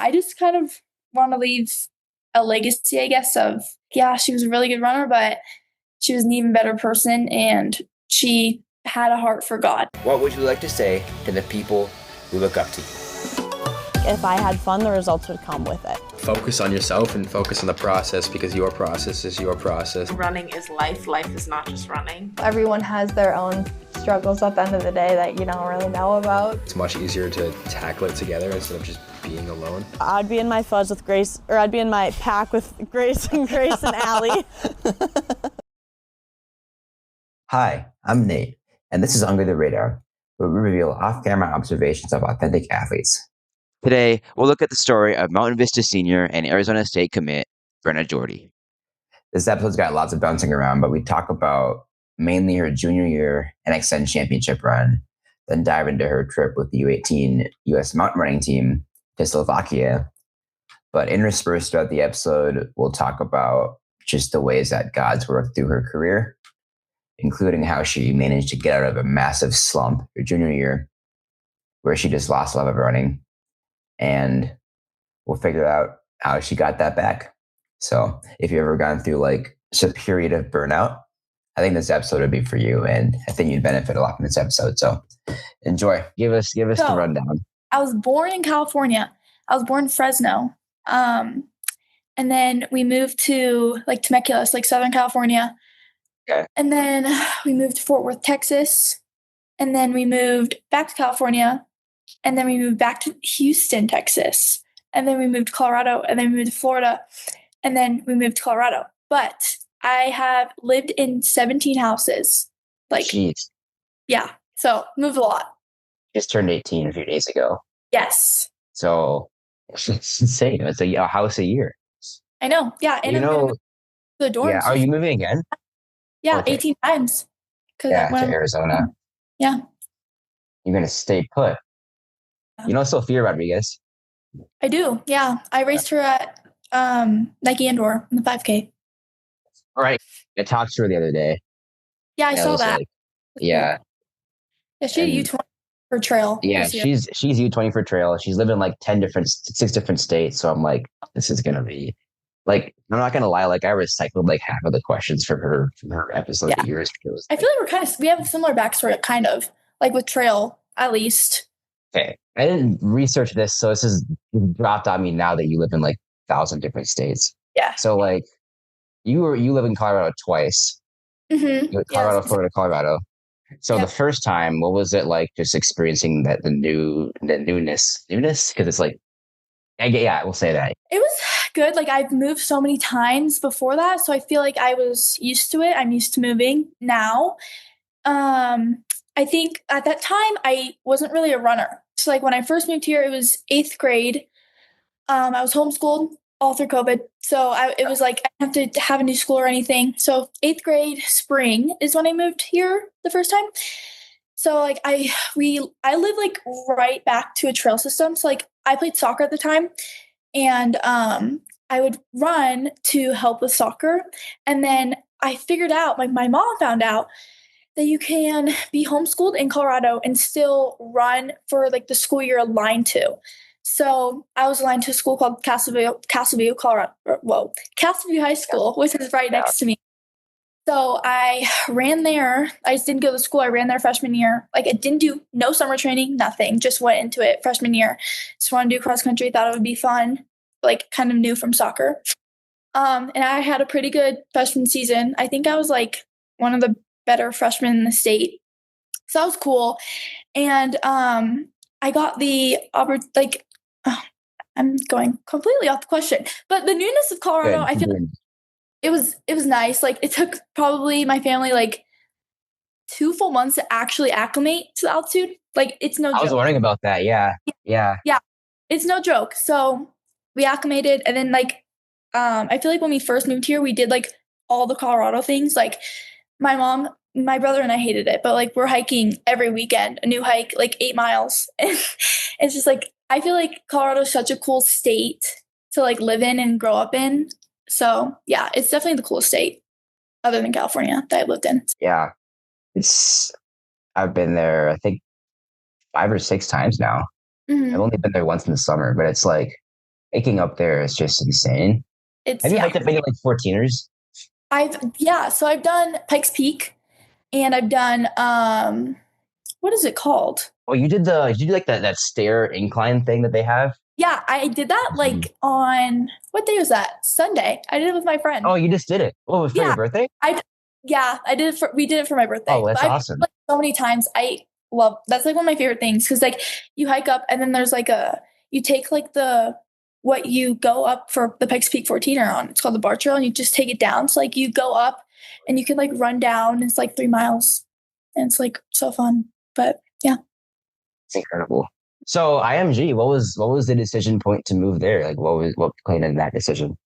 I just kind of want to leave a legacy, I guess, of, yeah, she was a really good runner, but she was an even better person, and she had a heart for God. What would you like to say to the people who look up to you? If I had fun, the results would come with it. Focus on yourself and focus on the process, because your process is your process. Running is life. Life is not just running. Everyone has their own struggles at the end of the day that you don't really know about. It's much easier to tackle it together instead of just being alone. I'd be in my fuzz with Grace, or I'd be in my pack with Grace and Allie. Hi, I'm Nate, and this is Unger the Radar, where we reveal off-camera observations of authentic athletes. Today, we'll look at the story of Mountain Vista senior and Arizona State commit, Brenna Jorde. This episode's got lots of bouncing around, but we talk about mainly her junior year NXN championship run, then dive into her trip with the U18 U.S. mountain running team to Slovakia. But interspersed throughout the episode, we'll talk about just the ways that God's worked through her career, including how she managed to get out of a massive slump her junior year, where she just lost love of running. And we'll figure out how she got that back. So if you've ever gone through like a period of burnout, I think this episode would be for you. And I think you'd benefit a lot from this episode. So enjoy. Give us the rundown. I was born in California. I was born in Fresno. And then we moved to like Temecula, like Southern California. Okay. And then we moved to Fort Worth, Texas. And then we moved back to California. And then we moved back to Houston, Texas. And then we moved to Colorado. And then we moved to Florida. And then we moved to Colorado. But I have lived in 17 houses. Like, jeez. Yeah. So moved a lot. Just turned 18 a few days ago. Yes. So it's insane. It's a house a year. I know. Yeah. And the dorms. Yeah. Are you moving again? Yeah. Okay. 18 times. Yeah. To Arizona. Yeah. You're going to stay put. You know Sophia Rodriguez? I do. Yeah. I raced her at Nike Indoor in the 5K. Right. I talked to her the other day. Yeah, I saw that. Yeah. Yeah, she's U20 for trail. Yeah, she's U20 for trail. She's lived in like 6 different states. So I'm like, this is gonna be like, I'm not gonna lie, like I recycled like half of the questions from her episode years ago. I feel like we have a similar backstory, kind of like with trail, at least. Okay, I didn't research this, so this is dropped on me now that you live in like 1,000 different states. Yeah. So like, you live in Colorado twice. Mm-hmm. Colorado, Florida, Colorado. So the first time, what was it like just experiencing the newness? Because it's like, we'll say that. It was good. Like I've moved so many times before that. So I feel like I was used to it. I'm used to moving now. I think at that time I wasn't really a runner. So like when I first moved here, it was 8th grade. I was homeschooled all through COVID. So it was like, I didn't have to have a new school or anything. So 8th grade spring is when I moved here the first time. So like I live like right back to a trail system. So like I played soccer at the time, and I would run to help with soccer. And then I figured out, like my mom found out that you can be homeschooled in Colorado and still run for like the school you're aligned to. So I was aligned to a school called Castleview, Colorado. Castleview High School, which is right next to me. So I ran there. I just didn't go to school. I ran there freshman year. Like I didn't do no summer training, nothing. Just went into it freshman year. Just wanted to do cross country. Thought it would be fun. Like kind of new from soccer. And I had a pretty good freshman season. I think I was like one of the better freshmen in the state. So that was cool. And I got the I'm going completely off the question, but the newness of Colorado, I feel like it was nice. Like it took probably my family like 2 full months to actually acclimate to the altitude. Like it's no joke. I was wondering about that. Yeah. It's no joke. So we acclimated, and then like I feel like when we first moved here, we did like all the Colorado things. Like my mom, my brother, and I hated it, but like we're hiking every weekend, a new hike, like 8 miles. And it's just like, I feel like Colorado is such a cool state to like live in and grow up in. So yeah, it's definitely the coolest state other than California that I've lived in. Yeah. I've been there, I think 5 or 6 times now. Mm-hmm. I've only been there once in the summer, but it's like, hiking up there is just insane. It's Have you hiked up any like 14ers? so I've done Pikes Peak and I've done what is it called? Oh, did you do like that stair incline thing that they have? Yeah, I did that like on what day was that? Sunday. I did it with my friend. Oh, you just did it. Oh, it was for Yeah, your birthday? I did it we did it for my birthday. Oh, that's But awesome. like so many times that's like one of my favorite things because like you hike up and then there's like you take like what you go up for the Pikes Peak 14er on. It's called the bar trail and you just take it down. So like you go up and you can like run down. It's like 3 miles and it's like so fun. But yeah. It's incredible. So IMG, what was the decision point to move there? Like what played in that decision?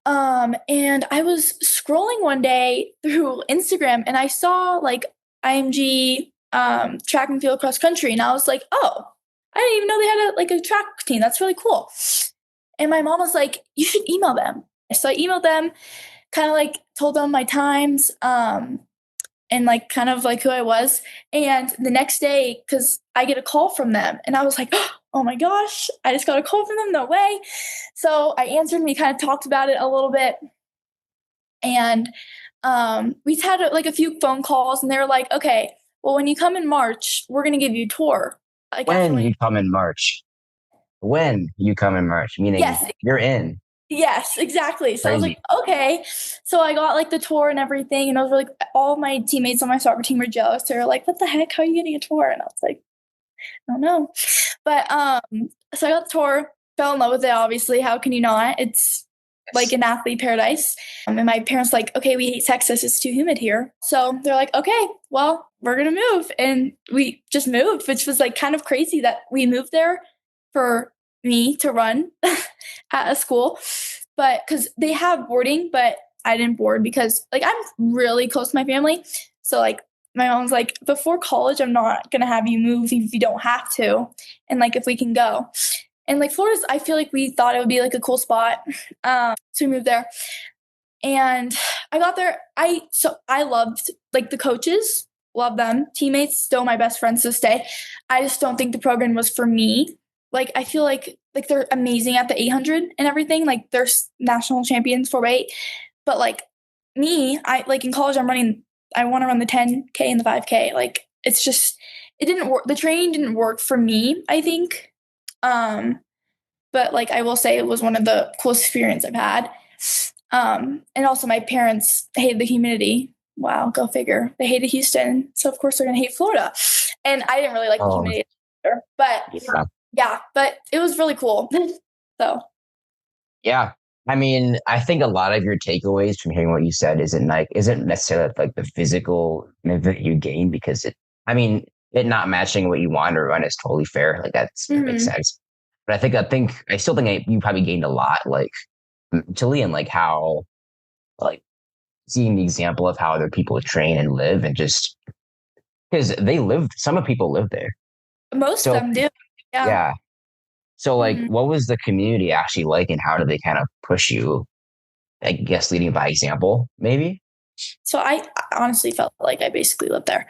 And I was scrolling one day through Instagram and I saw like IMG track and field cross country and I was like, oh, I didn't even know they had a track team. That's really cool. And my mom was like, you should email them. So I emailed them, kind of like told them my times, and like kind of like who I was. And the next day, because I get a call from them and I was like, oh my gosh, I just got a call from them. No way. So I answered and we kind of talked about it a little bit. And we had like a few phone calls and they were like, okay, well, when you come in March, we're going to give you a tour. Like when you come in March. When you come in March, meaning yes, you're in. Yes, exactly. So Crazy. I was like, okay. So I got like the tour and everything. And I was really, all my teammates on my soccer team were jealous. They were like, what the heck? How are you getting a tour? And I was like, I don't know. But so I got the tour, fell in love with it, obviously. How can you not? It's like an athlete paradise. And my parents like, okay, we hate Texas. It's too humid here. So they're like, okay, well, we're going to move. And we just moved, which was like kind of crazy that we moved there for me to run at a school. But because they have boarding, but I didn't board because like I'm really close to my family. So like my mom's like, before college, I'm not going to have you move if you don't have to. And like if we can go. And like Florida's, I feel like we thought it would be like a cool spot. So we moved there. And I got there. I loved like the coaches, love them. Teammates, still my best friends to this day. I just don't think the program was for me. Like I feel like they're amazing at the 800 and everything. Like they're national champions for weight. But like me, I like in college, I want to run the 10K and the 5K. Like it's just, it didn't work. The training didn't work for me, I think. But like I will say it was one of the coolest experiences I've had. And also my parents hated the humidity. Wow, go figure. They hated Houston. So of course they're going to hate Florida. And I didn't really like the humidity either, but yeah, but it was really cool. So. Yeah. I mean, I think a lot of your takeaways from hearing what you said isn't necessarily like the physical that you gain because it not matching what you want to run is totally fair. Like that makes sense. But I still think you probably gained a lot, like mentally and like how, like seeing the example of how other people train and live and just because some of people live there. Most of them do. Yeah. So like, what was the community actually like and how did they kind of push you, I guess, leading by example, maybe? So I honestly felt like I basically lived there.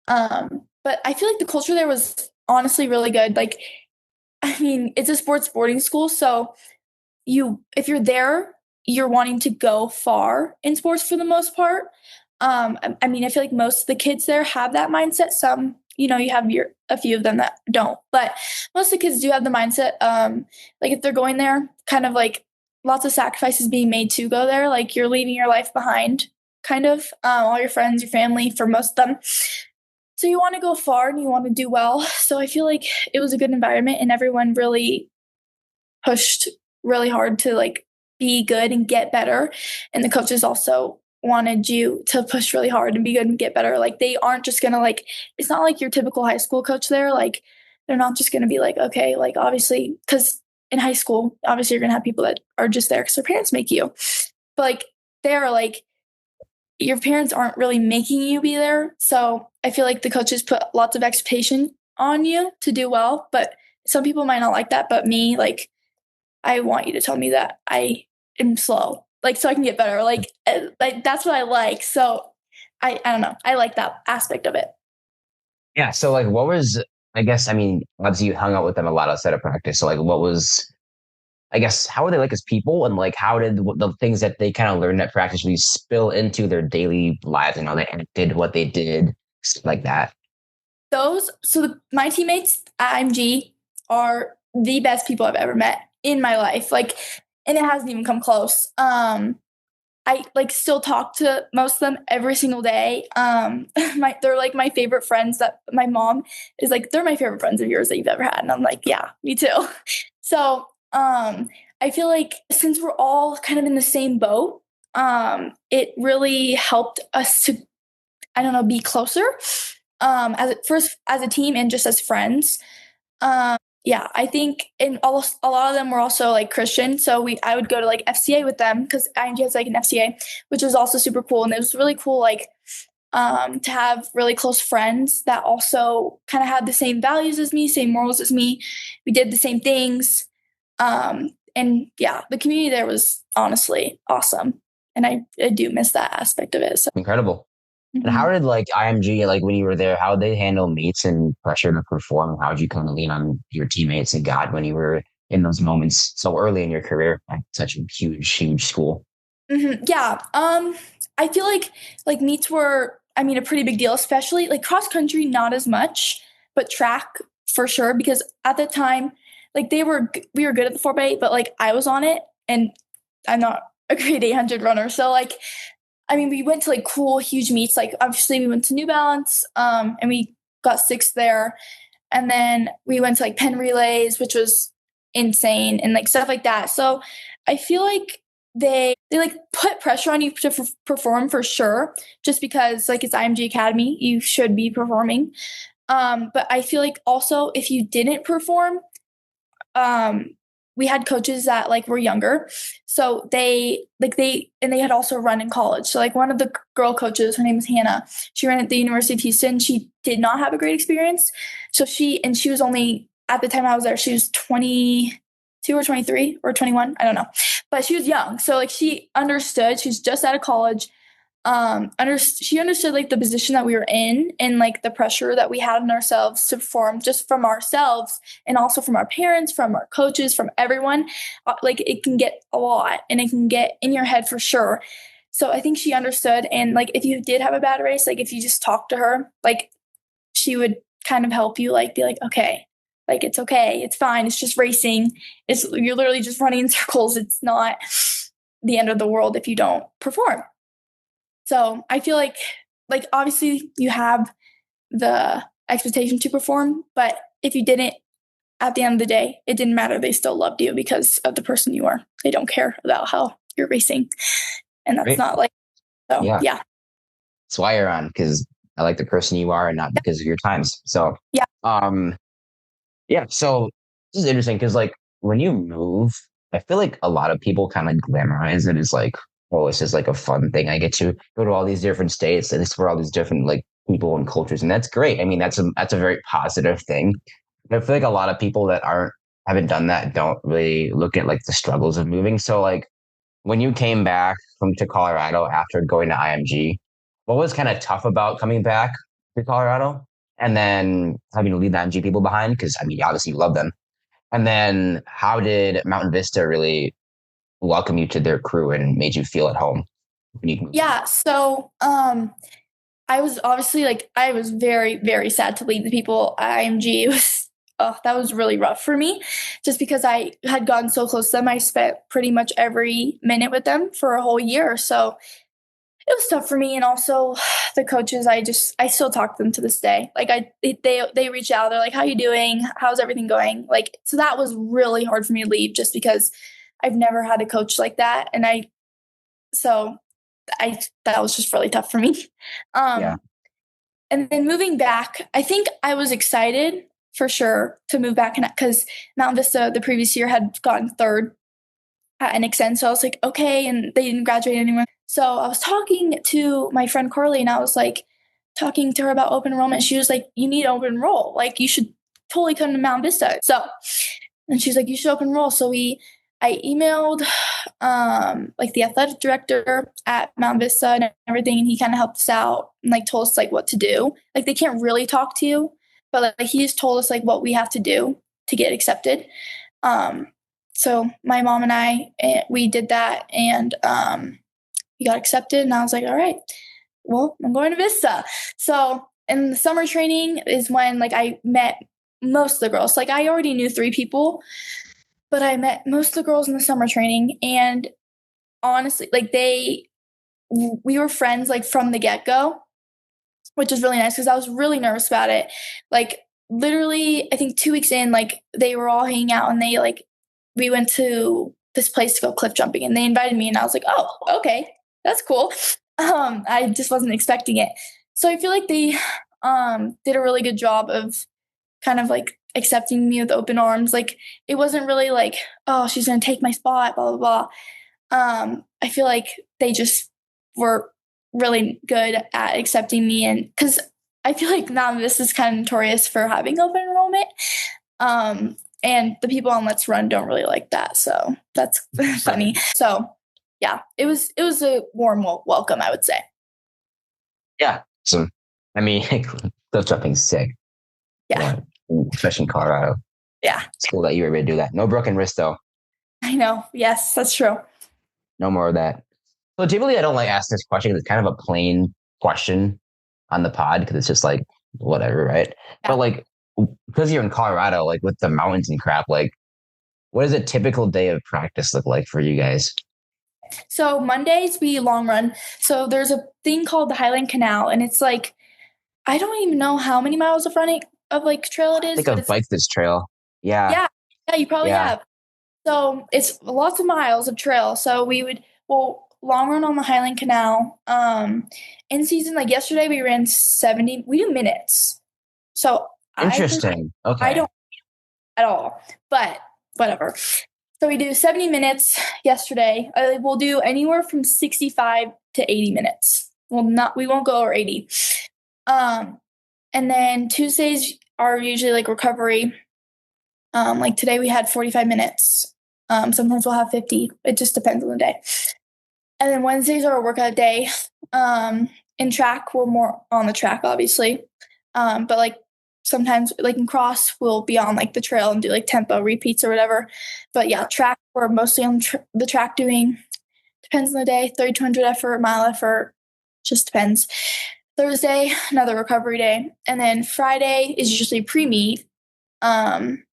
But I feel like the culture there was honestly really good. Like, I mean, it's a sports boarding school. So if you're there, you're wanting to go far in sports for the most part. I mean, I feel like most of the kids there have that mindset. Some, you have a few of them that don't, but most of the kids do have the mindset. Like if they're going there, kind of like lots of sacrifices being made to go there. Like you're leaving your life behind, kind of, all your friends, your family, for most of them. So you want to go far and you want to do well. So I feel like it was a good environment and everyone really pushed really hard to like be good and get better. And the coaches also wanted you to push really hard and be good and get better. Like they aren't just gonna like, it's not like your typical high school coach there. Like they're not just gonna be like, okay, like obviously, because in high school, obviously you're gonna have people that are just there because their parents make you. But like they're like, your parents aren't really making you be there. So I feel like the coaches put lots of expectation on you to do well. But some people might not like that. But me, like, I want you to tell me that I am slow. Like, so I can get better. Like that's what I like. So I don't know. I like that aspect of it. Yeah. So like, obviously you hung out with them a lot outside of practice. So like, what was I guess, how were they like as people, and like how did the things that they kind of learned at practice really spill into their daily lives? And how they did what they did, stuff like that. My teammates at IMG are the best people I've ever met in my life. Like, and it hasn't even come close. I like still talk to most of them every single day. They're like my favorite friends. That my mom is like, they're my favorite friends of yours that you've ever had. And I'm like, yeah, me too. So I feel like since we're all kind of in the same boat, it really helped us to, I don't know, be closer as a team and just as friends. Yeah, I think a lot of them were also like Christian. So I would go to like FCA with them because IMG has like an FCA, which was also super cool. And it was really cool, like to have really close friends that also kind of had the same values as me, same morals as me. We did the same things. And yeah, the community there was honestly awesome. And I do miss that aspect of it. So. Incredible. And how did like IMG, like when you were there, how did they handle meets and pressure to perform? How did you kind of lean on your teammates and God when you were in those moments so early in your career at such a huge school? Yeah. I feel like meets were, I mean, a pretty big deal, especially like cross country, not as much, but track for sure. Because at the time, like we were good at the 4x8, but like I was on it and I'm not a great 800 runner. So like, I mean, we went to like cool, huge meets. Like obviously we went to New Balance, and we got 6th there. And then we went to like Penn Relays, which was insane and like stuff like that. So I feel like they like put pressure on you to perform for sure, just because like it's IMG Academy, you should be performing. But I feel like also if you didn't perform, we had coaches that like were younger. So they had also run in college. So like one of the girl coaches, her name is Hannah. She ran at the University of Houston. She did not have a great experience. So she was only, at the time I was there, she was 22 or 23 or 21. I don't know, but she was young. So like she understood, she's just out of college. She understood like the position that we were in and like the pressure that we had on ourselves to perform, just from ourselves and also from our parents, from our coaches, from everyone. Like it can get a lot and it can get in your head for sure. So I think she understood. And like if you did have a bad race, like if you just talked to her, like she would kind of help you, like be like, okay, like it's okay, it's fine, it's just racing. You're literally just running in circles. It's not the end of the world if you don't perform. So I feel like obviously you have the expectation to perform, but if you didn't, at the end of the day, it didn't matter. They still loved you because of the person you are. They don't care about how you're racing. And that's not like, so yeah. That's why you're on, because I like the person you are and not because of your times. So yeah. So this is interesting because like when you move, I feel like a lot of people kind of glamorize it as like, oh, it's just like a fun thing. I get to go to all these different states and explore all these different like people and cultures. And that's great. I mean, that's a very positive thing. But I feel like a lot of people that haven't done that don't really look at like the struggles of moving. So like when you came back to Colorado after going to IMG, what was kind of tough about coming back to Colorado and then having to leave the IMG people behind? Because I mean, obviously you love them. And then how did Mountain Vista really welcome you to their crew and made you feel at home? Yeah. So, I was obviously like, I was very, very sad to leave the people at IMG. It was, that was really rough for me just because I had gotten so close to them. I spent pretty much every minute with them for a whole year. So it was tough for me. And also the coaches, I still talk to them to this day. Like they reach out, they're like, how you doing? How's everything going? Like, so that was really hard for me to leave just because I've never had a coach like that. And that was just really tough for me. And then moving back, I think I was excited for sure to move back because Mountain Vista the previous year had gotten 3rd at NXN. So I was like, okay. And they didn't graduate anyone. So I was talking to my friend Carly and I was like talking to her about open enrollment. She was like, you need to open enroll. Like you should totally come to Mountain Vista. And she's like, you should open enroll. So I emailed like the athletic director at Mountain Vista and everything, and he kind of helped us out and like told us like what to do. Like they can't really talk to you, but like he just told us like what we have to do to get accepted. so my mom and I, we did that, and we got accepted, and I was like, all right, well, I'm going to Vista. So in the summer training is when like I met most of the girls. Like I already knew 3 people, but I met most of the girls in the summer training, and honestly, like we were friends like from the get-go, which is really nice because I was really nervous about it. Like literally, I think 2 weeks in, like they were all hanging out, and we went to this place to go cliff jumping, and they invited me, and I was like, oh, okay, that's cool. I just wasn't expecting it. So I feel like they did a really good job of kind of like accepting me with open arms. Like it wasn't really like, oh, she's gonna take my spot, blah blah blah. I feel like they just were really good at accepting me, and because I feel like now this is kind of notorious for having open enrollment. And the people on Let's Run don't really like that, so that's funny. So yeah, it was a warm welcome, I would say. Yeah. So, I mean, cliff jumping's sick. Yeah. Especially in Colorado. Yeah. It's cool that you were able to do that. No broken wrist, though. I know. Yes, that's true. No more of that. So typically I don't like asking this question because it's kind of a plain question on the pod because it's just like, whatever, right? Yeah. But like, because you're in Colorado, like with the mountains and crap, like what does a typical day of practice look like for you guys? So Mondays we long run. So there's a thing called the Highland Canal, and it's like, I don't even know how many miles of running of like trail it is. I think but I've biked this trail. Yeah. Yeah, you probably have. So it's lots of miles of trail. So we'll long run on the Highland Canal. In season, like yesterday, we ran 70. We do minutes. So Interesting. Okay. I don't at all, but whatever. So we do 70 minutes yesterday. We'll do anywhere from 65 to 80 minutes. We won't go over 80. And then Tuesdays are usually like recovery. Like today we had 45 minutes. Sometimes we'll have 50. It just depends on the day. And then Wednesdays are a workout day. In track, we're more on the track, obviously. But like sometimes, like in cross, we'll be on like the trail and do like tempo repeats or whatever. But yeah, track, we're mostly on the track doing, depends on the day, 30 to 100 effort, mile effort, just depends. Thursday, another recovery day. And then Friday is usually pre-meet. And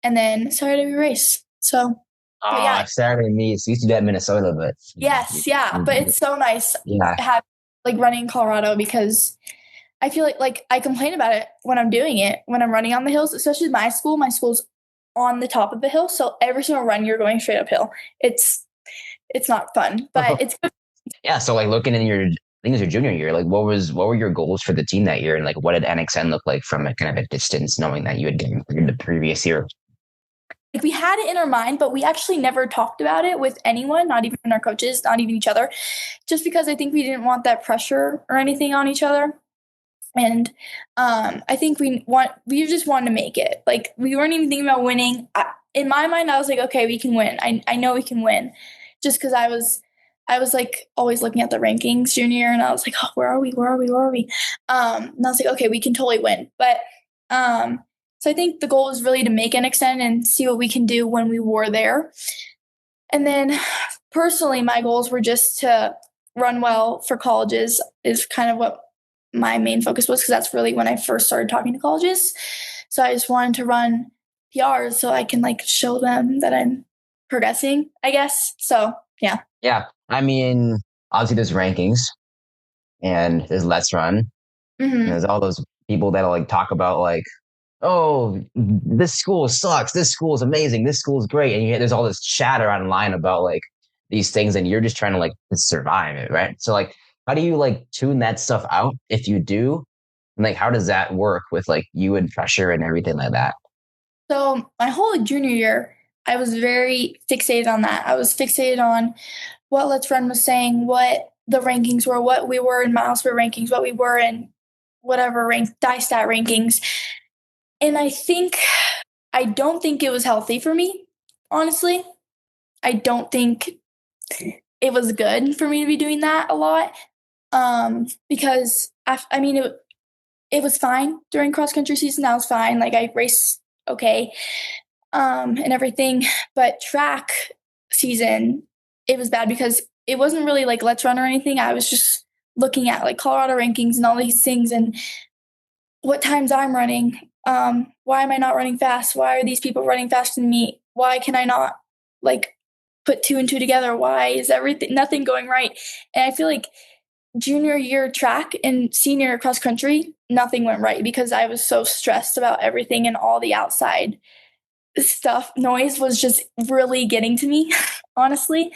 then Saturday we race. So yeah. Saturday meets. You used to do that in Minnesota, but yes, yeah. But it's so nice have like running in Colorado because I feel like I complain about it when I'm doing it, when I'm running on the hills, especially my school. My school's on the top of the hill, so every single run you're going straight uphill. It's not fun, but it's good. Yeah. So like looking in your, I think it was your junior year, like what were your goals for the team that year, and like what did NXN look like from a kind of a distance, knowing that you had gotten the previous year? Like we had it in our mind, but we actually never talked about it with anyone, not even our coaches, not even each other, just because I think we didn't want that pressure or anything on each other. And I think we just wanted to make it. Like we weren't even thinking about winning. In my mind, I was like, okay, we can win. I know we can win, just because I was like always looking at the rankings junior year, and I was like, oh, where are we? And I was like, okay, we can totally win. But so I think the goal is really to make NXN and see what we can do when we were there. And then personally, my goals were just to run well for colleges is kind of what my main focus was, because that's really when I first started talking to colleges. So I just wanted to run PRs so I can like show them that I'm progressing, I guess. So yeah. Yeah. I mean, obviously there's rankings and there's Let's Run. Mm-hmm. And there's all those people that'll like talk about like, oh, this school sucks. This school is amazing. This school is great. And there's all this chatter online about like these things, and you're just trying to like survive it, right? So like, how do you like tune that stuff out if you do? And like, how does that work with like you and pressure and everything like that? So my whole junior year, I was very fixated on that. I was fixated on what Let's Run was saying, what the rankings were, what we were in miles per rankings, what we were in whatever DISTAT rankings. And I don't think it was healthy for me, honestly. I don't think it was good for me to be doing that a lot. Because I mean, it was fine during cross country season. I was fine. Like I raced okay. and everything. But track season, it was bad because it wasn't really like Let's Run or anything. I was just looking at like Colorado rankings and all these things and what times I'm running. Why am I not running fast? Why are these people running faster than me? Why can I not like put 2 and 2 together? Why is nothing going right? And I feel like junior year track and senior cross country, nothing went right because I was so stressed about everything and all the outside stuff. Noise was just really getting to me, honestly.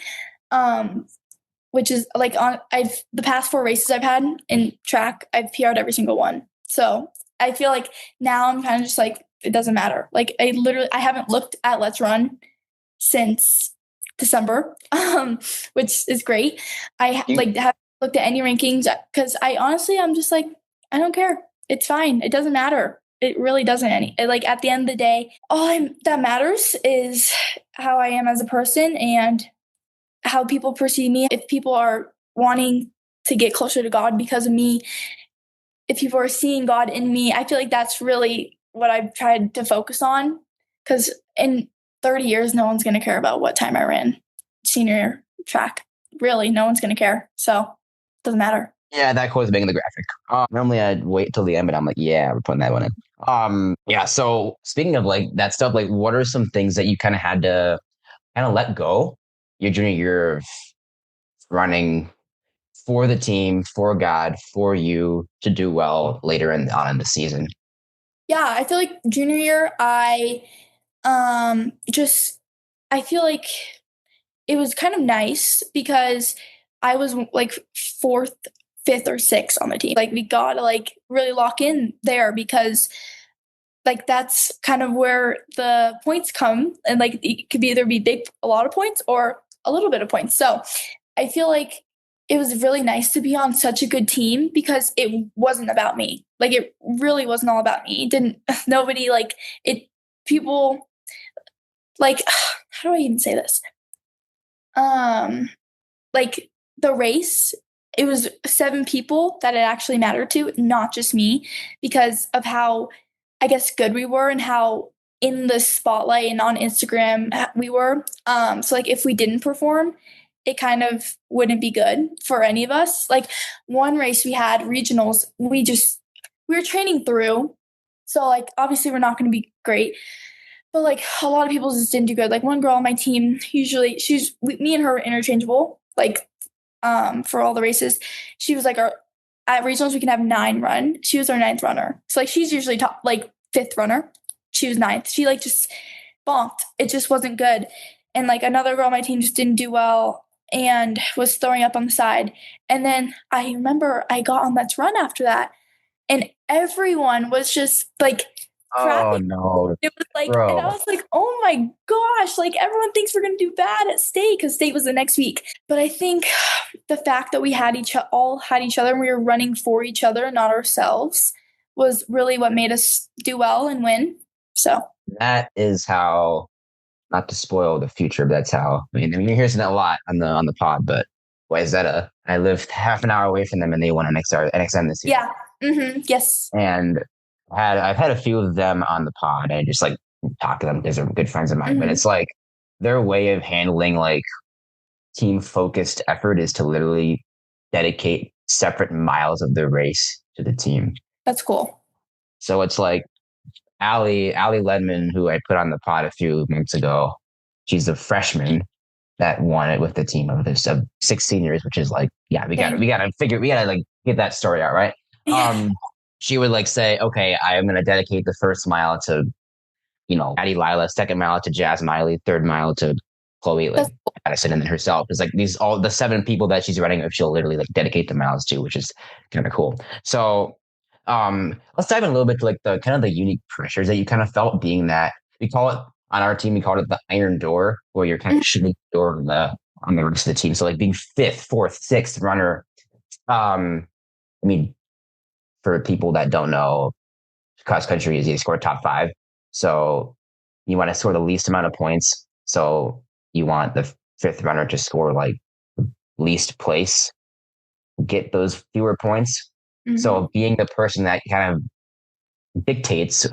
Which is like the past 4 races I've had in track, I've PR'd every single one. So I feel like now I'm kind of just like, it doesn't matter. Like I haven't looked at Let's Run since December, which is great. I haven't looked at any rankings because I'm just like, I don't care. It's fine. It doesn't matter. It really doesn't like at the end of the day, that matters is how I am as a person and how people perceive me. If people are wanting to get closer to God because of me, if people are seeing God in me, I feel like that's really what I've tried to focus on. Because in 30 years, no one's going to care about what time I ran senior track. Really, no one's going to care. So it doesn't matter. Yeah, that quote is big in the graphic. Normally I'd wait till the end, but I'm like, yeah, we're putting that one in. Yeah. So speaking of like that stuff, like what are some things that you kind of had to kind of let go your junior year of running for the team, for God, for you to do well later on in the season? Yeah, I feel like junior year, I feel like it was kind of nice because I was like 4th, 5th, or 6th on the team. Like we got to like really lock in there because like that's kind of where the points come, and like it could either be a lot of points or a little bit of points. So I feel like it was really nice to be on such a good team because it wasn't about me. Like it really wasn't all about me. It didn't nobody like it people like how do I even say this? Like the race, it was 7 people that it actually mattered to, not just me, because of how I guess good we were and how in the spotlight and on Instagram we were. So like if we didn't perform, it kind of wouldn't be good for any of us. Like one race we had regionals, we were training through. So like obviously we're not going to be great, but like a lot of people just didn't do good. Like one girl on my team, usually me and her were interchangeable. Like for all the races, she was like at regionals we can have 9 run. She was our 9th runner. So like she's usually top like 5th runner. She was 9th. She like just bonked. It just wasn't good. And like another girl on my team just didn't do well and was throwing up on the side. And then I remember I got on Let's Run after that, and everyone was just like crappy. Oh no. It was like, Bro. and I was like, oh my gosh, like everyone thinks we're going to do bad at state because state was the next week. But I think the fact that we all had each other and we were running for each other, not ourselves, was really what made us do well and win. So that is how, not to spoil the future, but that's how, I mean, you're hearing that a lot on the pod, but why is that I lived half an hour away from them and they won NXN this year. yeah. Mm-hmm. Yes. And I've had a few of them on the pod and I just like talk to them because they're good friends of mine, but it's like their way of handling like team focused effort is to literally dedicate separate miles of the race to the team. That's cool. So it's like Allie Ledman, who I put on the pod a few months ago, she's a freshman that won it with the team of 6 seniors, which is like, yeah, we gotta like get that story out, right? Yeah. She would like say, okay, I am going to dedicate the first mile to, Addie Lila, second mile to Jazz Miley, third mile to Chloe Addison, and then herself. It's like all the 7 people that she's running with, she'll literally like dedicate the miles to, which is kind of cool. So let's dive in a little bit to like the kind of the unique pressures that you kind of felt being that we call it on our team, we call it the iron door, where you're kind of shooting the door on the rest of the team. So like being 5th, 4th, 6th runner. I mean, for people that don't know, cross country is you score top 5. So you want to score the least amount of points. So you want the 5th runner to score like least place, get those fewer points. Mm-hmm. So being the person that kind of dictates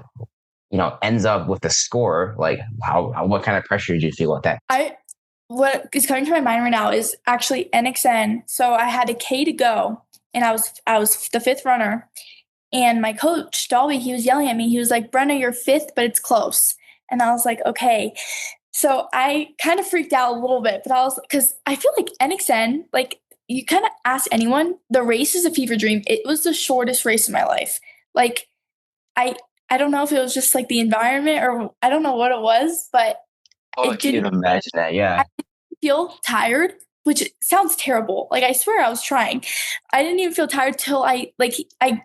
ends up with the score, like what kind of pressure did you feel with that? What is coming to my mind right now is actually NXN. So I had a K to go, and I was the fifth runner. And my coach, Dolby, he was yelling at me. He was like, Brenna, you're fifth, but it's close. And I was like, okay. So I kind of freaked out a little bit, but because I feel like NXN, like you kind of ask anyone, the race is a fever dream. It was the shortest race in my life. Like I don't know if it was just like the environment or I don't know what it was, but I can imagine that. Yeah. I didn't feel tired, which sounds terrible. Like I swear I was trying. I didn't even feel tired till I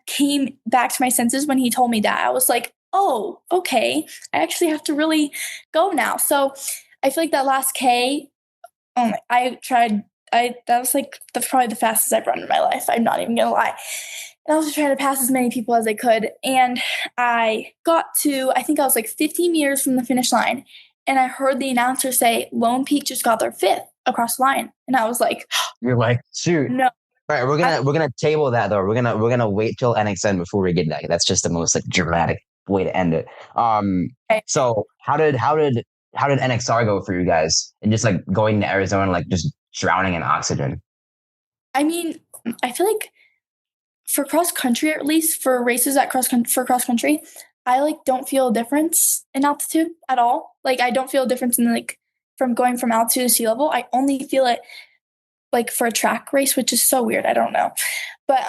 came back to my senses when he told me that. I was like, oh, okay. I actually have to really go now. So I feel like that last K, that was like probably the fastest I've run in my life. I'm not even gonna lie. And I was just trying to pass as many people as I could. And I got to, I think I was like 15 meters from the finish line. And I heard the announcer say, Lone Peak just got their fifth across the line. And I was like, you're like, shoot. No. All right, we're gonna table that though. We're gonna wait till NXN before we get that. That's just the most like dramatic way to end it. Okay. So how did NXR go for you guys? And just like going to Arizona, like just drowning in oxygen? I mean, I feel like for cross country, or at least for races at cross country, I like don't feel a difference in altitude at all. Like I don't feel a difference in like from going from altitude to sea level. I only feel it like for a track race, which is so weird. I don't know. But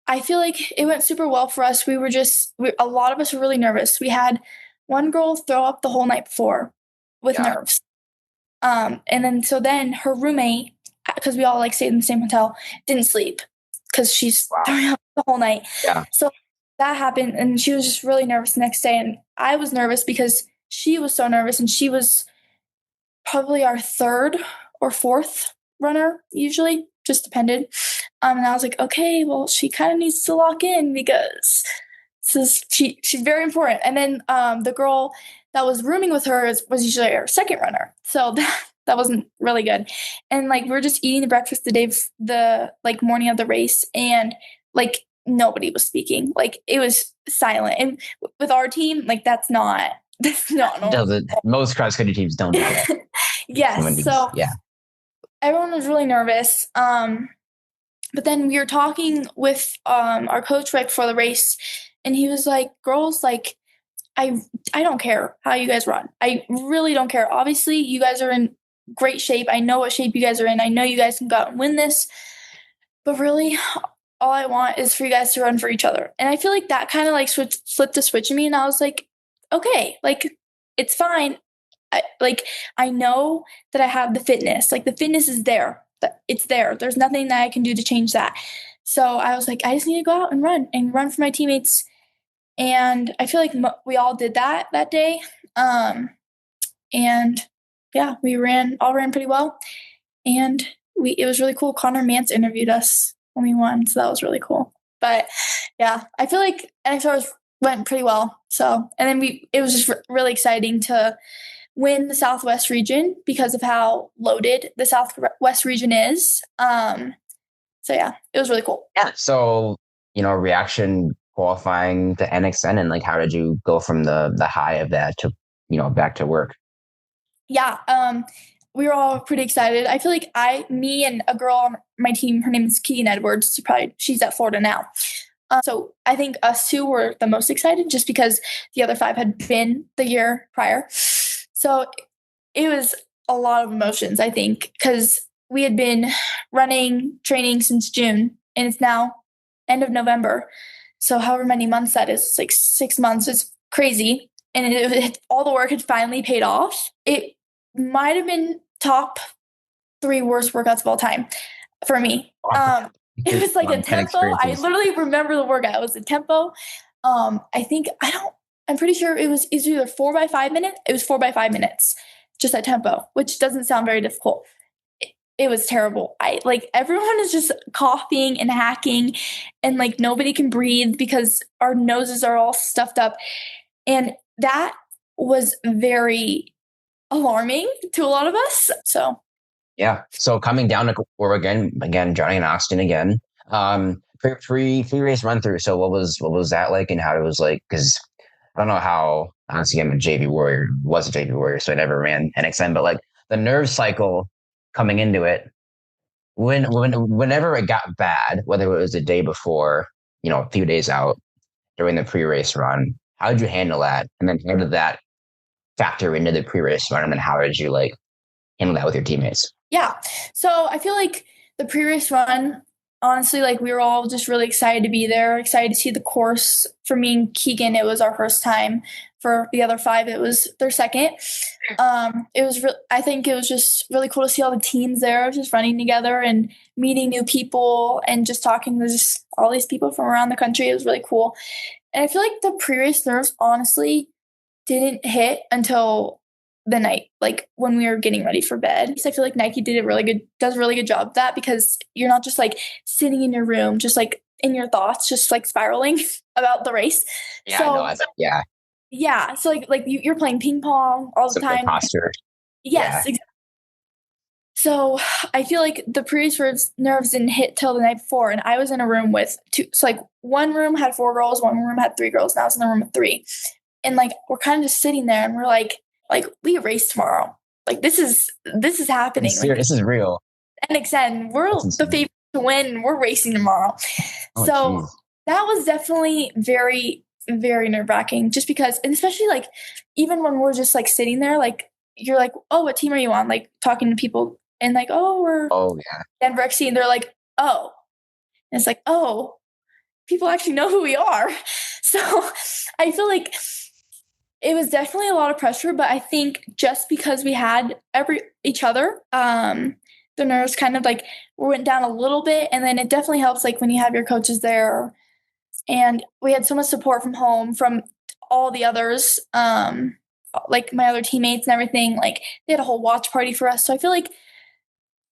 I feel like it went super well for us. A lot of us were really nervous. We had one girl throw up the whole night before with nerves. And then her roommate, because we all like stayed in the same hotel, didn't sleep because she's throwing up the whole night. Yeah. So that happened, and she was just really nervous the next day. And I was nervous because she was so nervous, and she was probably our third or fourth runner, usually, just depended. And I was like, okay, well, she kind of needs to lock in because she's very important. And then the girl that was rooming with her was usually our second runner, so that wasn't really good. And like we were just eating the breakfast the morning of the race, and like nobody was speaking. Like it was silent. And with our team, like that's not normal. Most cross country teams don't do that. Yes. So yeah, everyone was really nervous. But then we were talking with our coach right before the race, and he was like, girls, like I don't care how you guys run. I really don't care. Obviously, you guys are in great shape. I know what shape you guys are in. I know you guys can go out and win this. But really, all I want is for you guys to run for each other. And I feel like that kind of like flipped a switch in me. And I was like, okay, like it's fine. I know that I have the fitness. Like the fitness is there. It's there. There's nothing that I can do to change that. So I was like, I just need to go out and run for my teammates. And I feel like we all did that day. And yeah, we all ran pretty well. And it was really cool. Connor Mance interviewed us when we won. So that was really cool. But yeah, I feel like NXR went pretty well. So, and then it was just really exciting to win the Southwest region because of how loaded the Southwest region is. So yeah, it was really cool. Yeah. So, reaction qualifying to NXN, and like, how did you go from the high of that to, back to work? Yeah. We were all pretty excited. I feel like me and a girl on my team, her name is Keegan Edwards. She's at Florida now. So I think us two were the most excited just because the other 5 had been the year prior. So it was a lot of emotions, I think, because we had been training since June, and it's now end of November. So however many months that is, it's like 6 months. It's crazy. And all the work had finally paid off. It might have been top 3 worst workouts of all time for me. It was like a tempo. I literally remember the workout. It was a tempo. I'm pretty sure it was either 4 by 5 minutes. It was 4 by 5 minutes, just at tempo, which doesn't sound very difficult. It was terrible. Everyone is just coughing and hacking, and like nobody can breathe because our noses are all stuffed up. And that was very alarming to a lot of us. So yeah. So coming down to Oregon again, drowning in oxygen again. Free race run through. So what was that like, and how it was like? Because I don't know how, honestly, I'm a JV warrior, was a JV warrior, so I never ran NXN, but like the nerve cycle coming into it, whenever it got bad, whether it was the day before, a few days out during the pre-race run, how did you handle that? And then how did that factor into the pre-race run? And then how did you like handle that with your teammates? Yeah. So I feel like the pre-race run, honestly, like we were all just really excited to be there, excited to see the course. For me and Keegan, it was our first time. For the other 5, it was their second. I think it was just really cool to see all the teams there, just running together and meeting new people and just talking to just all these people from around the country. It was really cool. And I feel like the pre-race nerves, honestly, didn't hit until the night, like when we were getting ready for bed. So I feel like Nike does a really good job of that, because you're not just like sitting in your room, just like in your thoughts, just like spiraling about the race. Yeah, so, I know. Yeah. Yeah. So you're playing ping pong all the time. Posture. Yes. Yeah. Exactly. So I feel like the pre-race nerves didn't hit till the night before, and I was in a room with 2. So like one room had 4 girls, one room had 3 girls, and I was in the room with 3. And like we're kind of just sitting there, and we're like we race tomorrow. Like this is happening. This is real. NXN, we're the favorite to win. We're racing tomorrow. So geez. That was definitely very, very nerve-wracking, just because, and especially like even when we're just like sitting there, like you're like, oh, what team are you on? Like talking to people, and like, oh, we're Denver XC, and they're like, oh, and it's like, oh, people actually know who we are. So I feel like it was definitely a lot of pressure, but I think just because we had each other, the nerves kind of like went down a little bit, and then it definitely helps like when you have your coaches there, and we had so much support from home from all the others, like my other teammates and everything. Like they had a whole watch party for us, so I feel like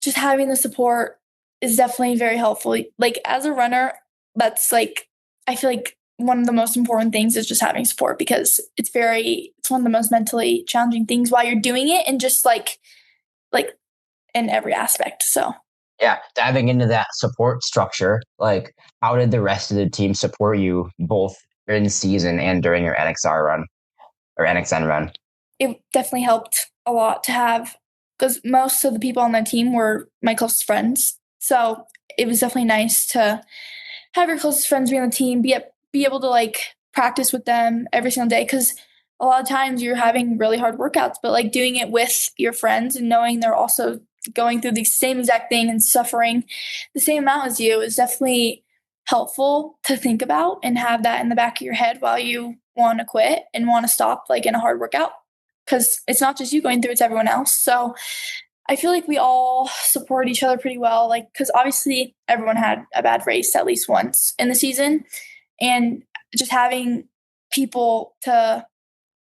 just having the support is definitely very helpful. Like as a runner, that's like I feel like one of the most important things is just having support, because it's one of the most mentally challenging things while you're doing it, and just like in every aspect. So yeah, diving into that support structure, like how did the rest of the team support you both in season and during your NXR run or NXN run? It definitely helped a lot to have, because most of the people on the team were my closest friends. So it was definitely nice to have your closest friends be on the team, be able to like practice with them every single day, because a lot of times you're having really hard workouts, but like doing it with your friends and knowing they're also going through the same exact thing and suffering the same amount as you is definitely helpful to think about and have that in the back of your head while you want to quit and want to stop like in a hard workout, because it's not just you going through, it's everyone else. So I feel like we all support each other pretty well, like because obviously everyone had a bad race at least once in the season, and just having people to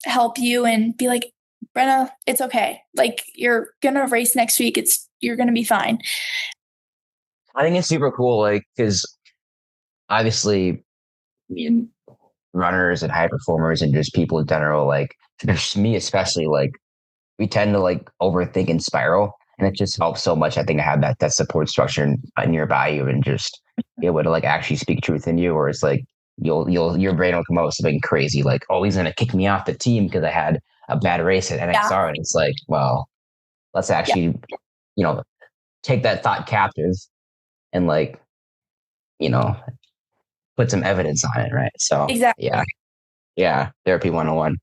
help you and be like, Brenna, it's okay. Like you're gonna race next week. You're gonna be fine. I think it's super cool, like because obviously, runners and high performers and just people in general, like me especially, like we tend to like overthink and spiral, and it just helps so much. I think to have that support structure nearby you and just be able to like actually speak truth in you, or it's like your brain will come up with something crazy like, oh, he's gonna kick me off the team because I had a bad race at NXR, and it's like, well, let's actually, take that thought captive and like, put some evidence on it, right? So exactly. Yeah, therapy 101.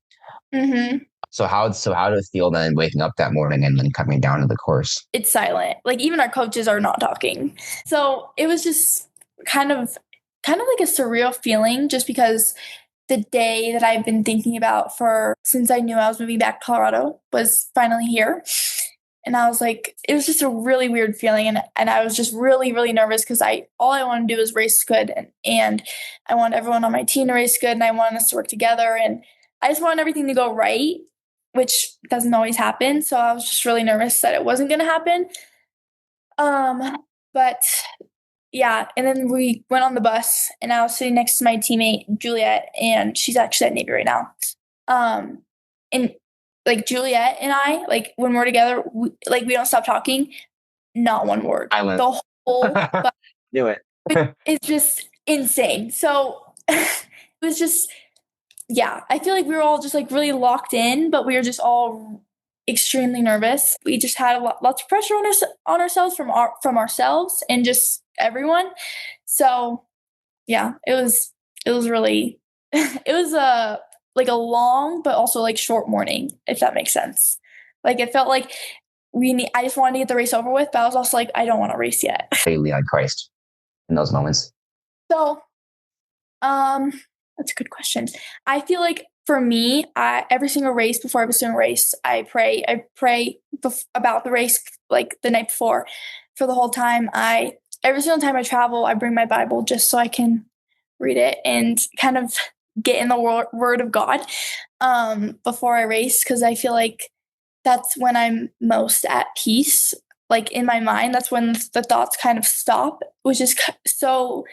Mm-hmm. So how did it feel then waking up that morning and then coming down to the course? It's silent. Like even our coaches are not talking. So it was just kind of like a surreal feeling, just because the day that I've been thinking about since I knew I was moving back to Colorado was finally here. And I was like, it was just a really weird feeling. And I was just really, really nervous, because all I wanted to do was race good. And I wanted everyone on my team to race good, and I wanted us to work together. And I just wanted everything to go right, which doesn't always happen. So I was just really nervous that it wasn't going to happen. But yeah. And then we went on the bus, and I was sitting next to my teammate, Juliet, and she's actually at Navy right now. And like Juliet and I, like when we're together, we don't stop talking, not one word. The whole bus. Do it. It's just insane. So it was just yeah, I feel like we were all just like really locked in, but we were just all extremely nervous. We just had lots of pressure on ourselves from ourselves and just everyone. So yeah, it was really it was a like a long but also like short morning, if that makes sense. Like it felt like I just wanted to get the race over with, but I was also like, I don't want to race yet. Daily on Christ in those moments. So that's a good question. I feel like for me, every single race before every single race, I pray. I pray about the race like the night before. For the whole time, every single time I travel, I bring my Bible just so I can read it and kind of get in the Word of God before I race, because I feel like that's when I'm most at peace. Like in my mind, that's when the thoughts kind of stop, which is so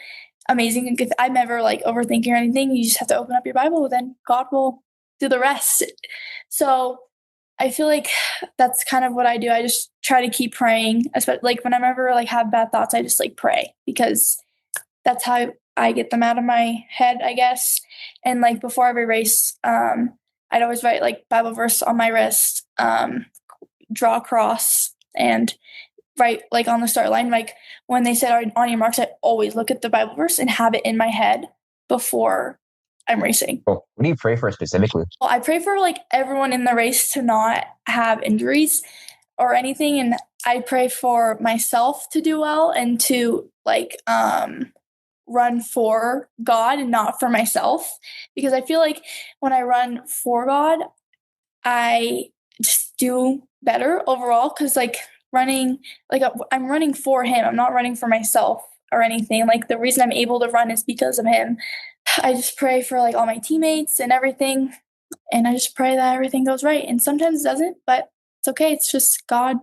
amazing. If I'm ever like overthinking or anything, you just have to open up your Bible, then God will do the rest. So I feel like that's kind of what I do. I just try to keep praying, especially like when I'm ever like have bad thoughts, I just like pray, because that's how I get them out of my head, I guess. And like before every race, I'd always write like Bible verse on my wrist, draw a cross, and write like on the start line, like when they said on your marks, I always look at the Bible verse and have it in my head before I'm racing. Cool. What do you pray for specifically? Well, I pray for like everyone in the race to not have injuries or anything, and I pray for myself to do well and to like run for God and not for myself, because I feel like when I run for God, I just do better overall, because like running, like I'm running for him. I'm not running for myself or anything. Like the reason I'm able to run is because of him. I just pray for like all my teammates and everything, and I just pray that everything goes right. And sometimes it doesn't, but it's okay. It's just God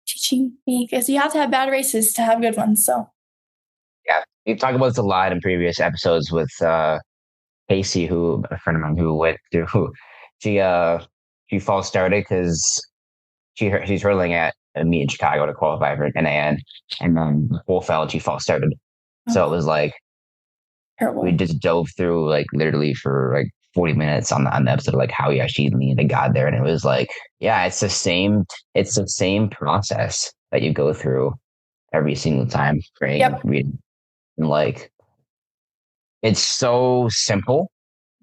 teaching me, because you have to have bad races to have good ones. So Yeah, we've talked about this a lot in previous episodes with Casey, who a friend of mine who went through. She false started because she's hurling at a meet in Chicago to qualify for an NAN, and then the pole fell and she false started. So it was like terrible. we just dove through like literally for like 40 minutes on the episode of like how you actually lean to God there, and it was like, yeah, it's the same process that you go through every single time praying, Yep. reading, and like it's so simple,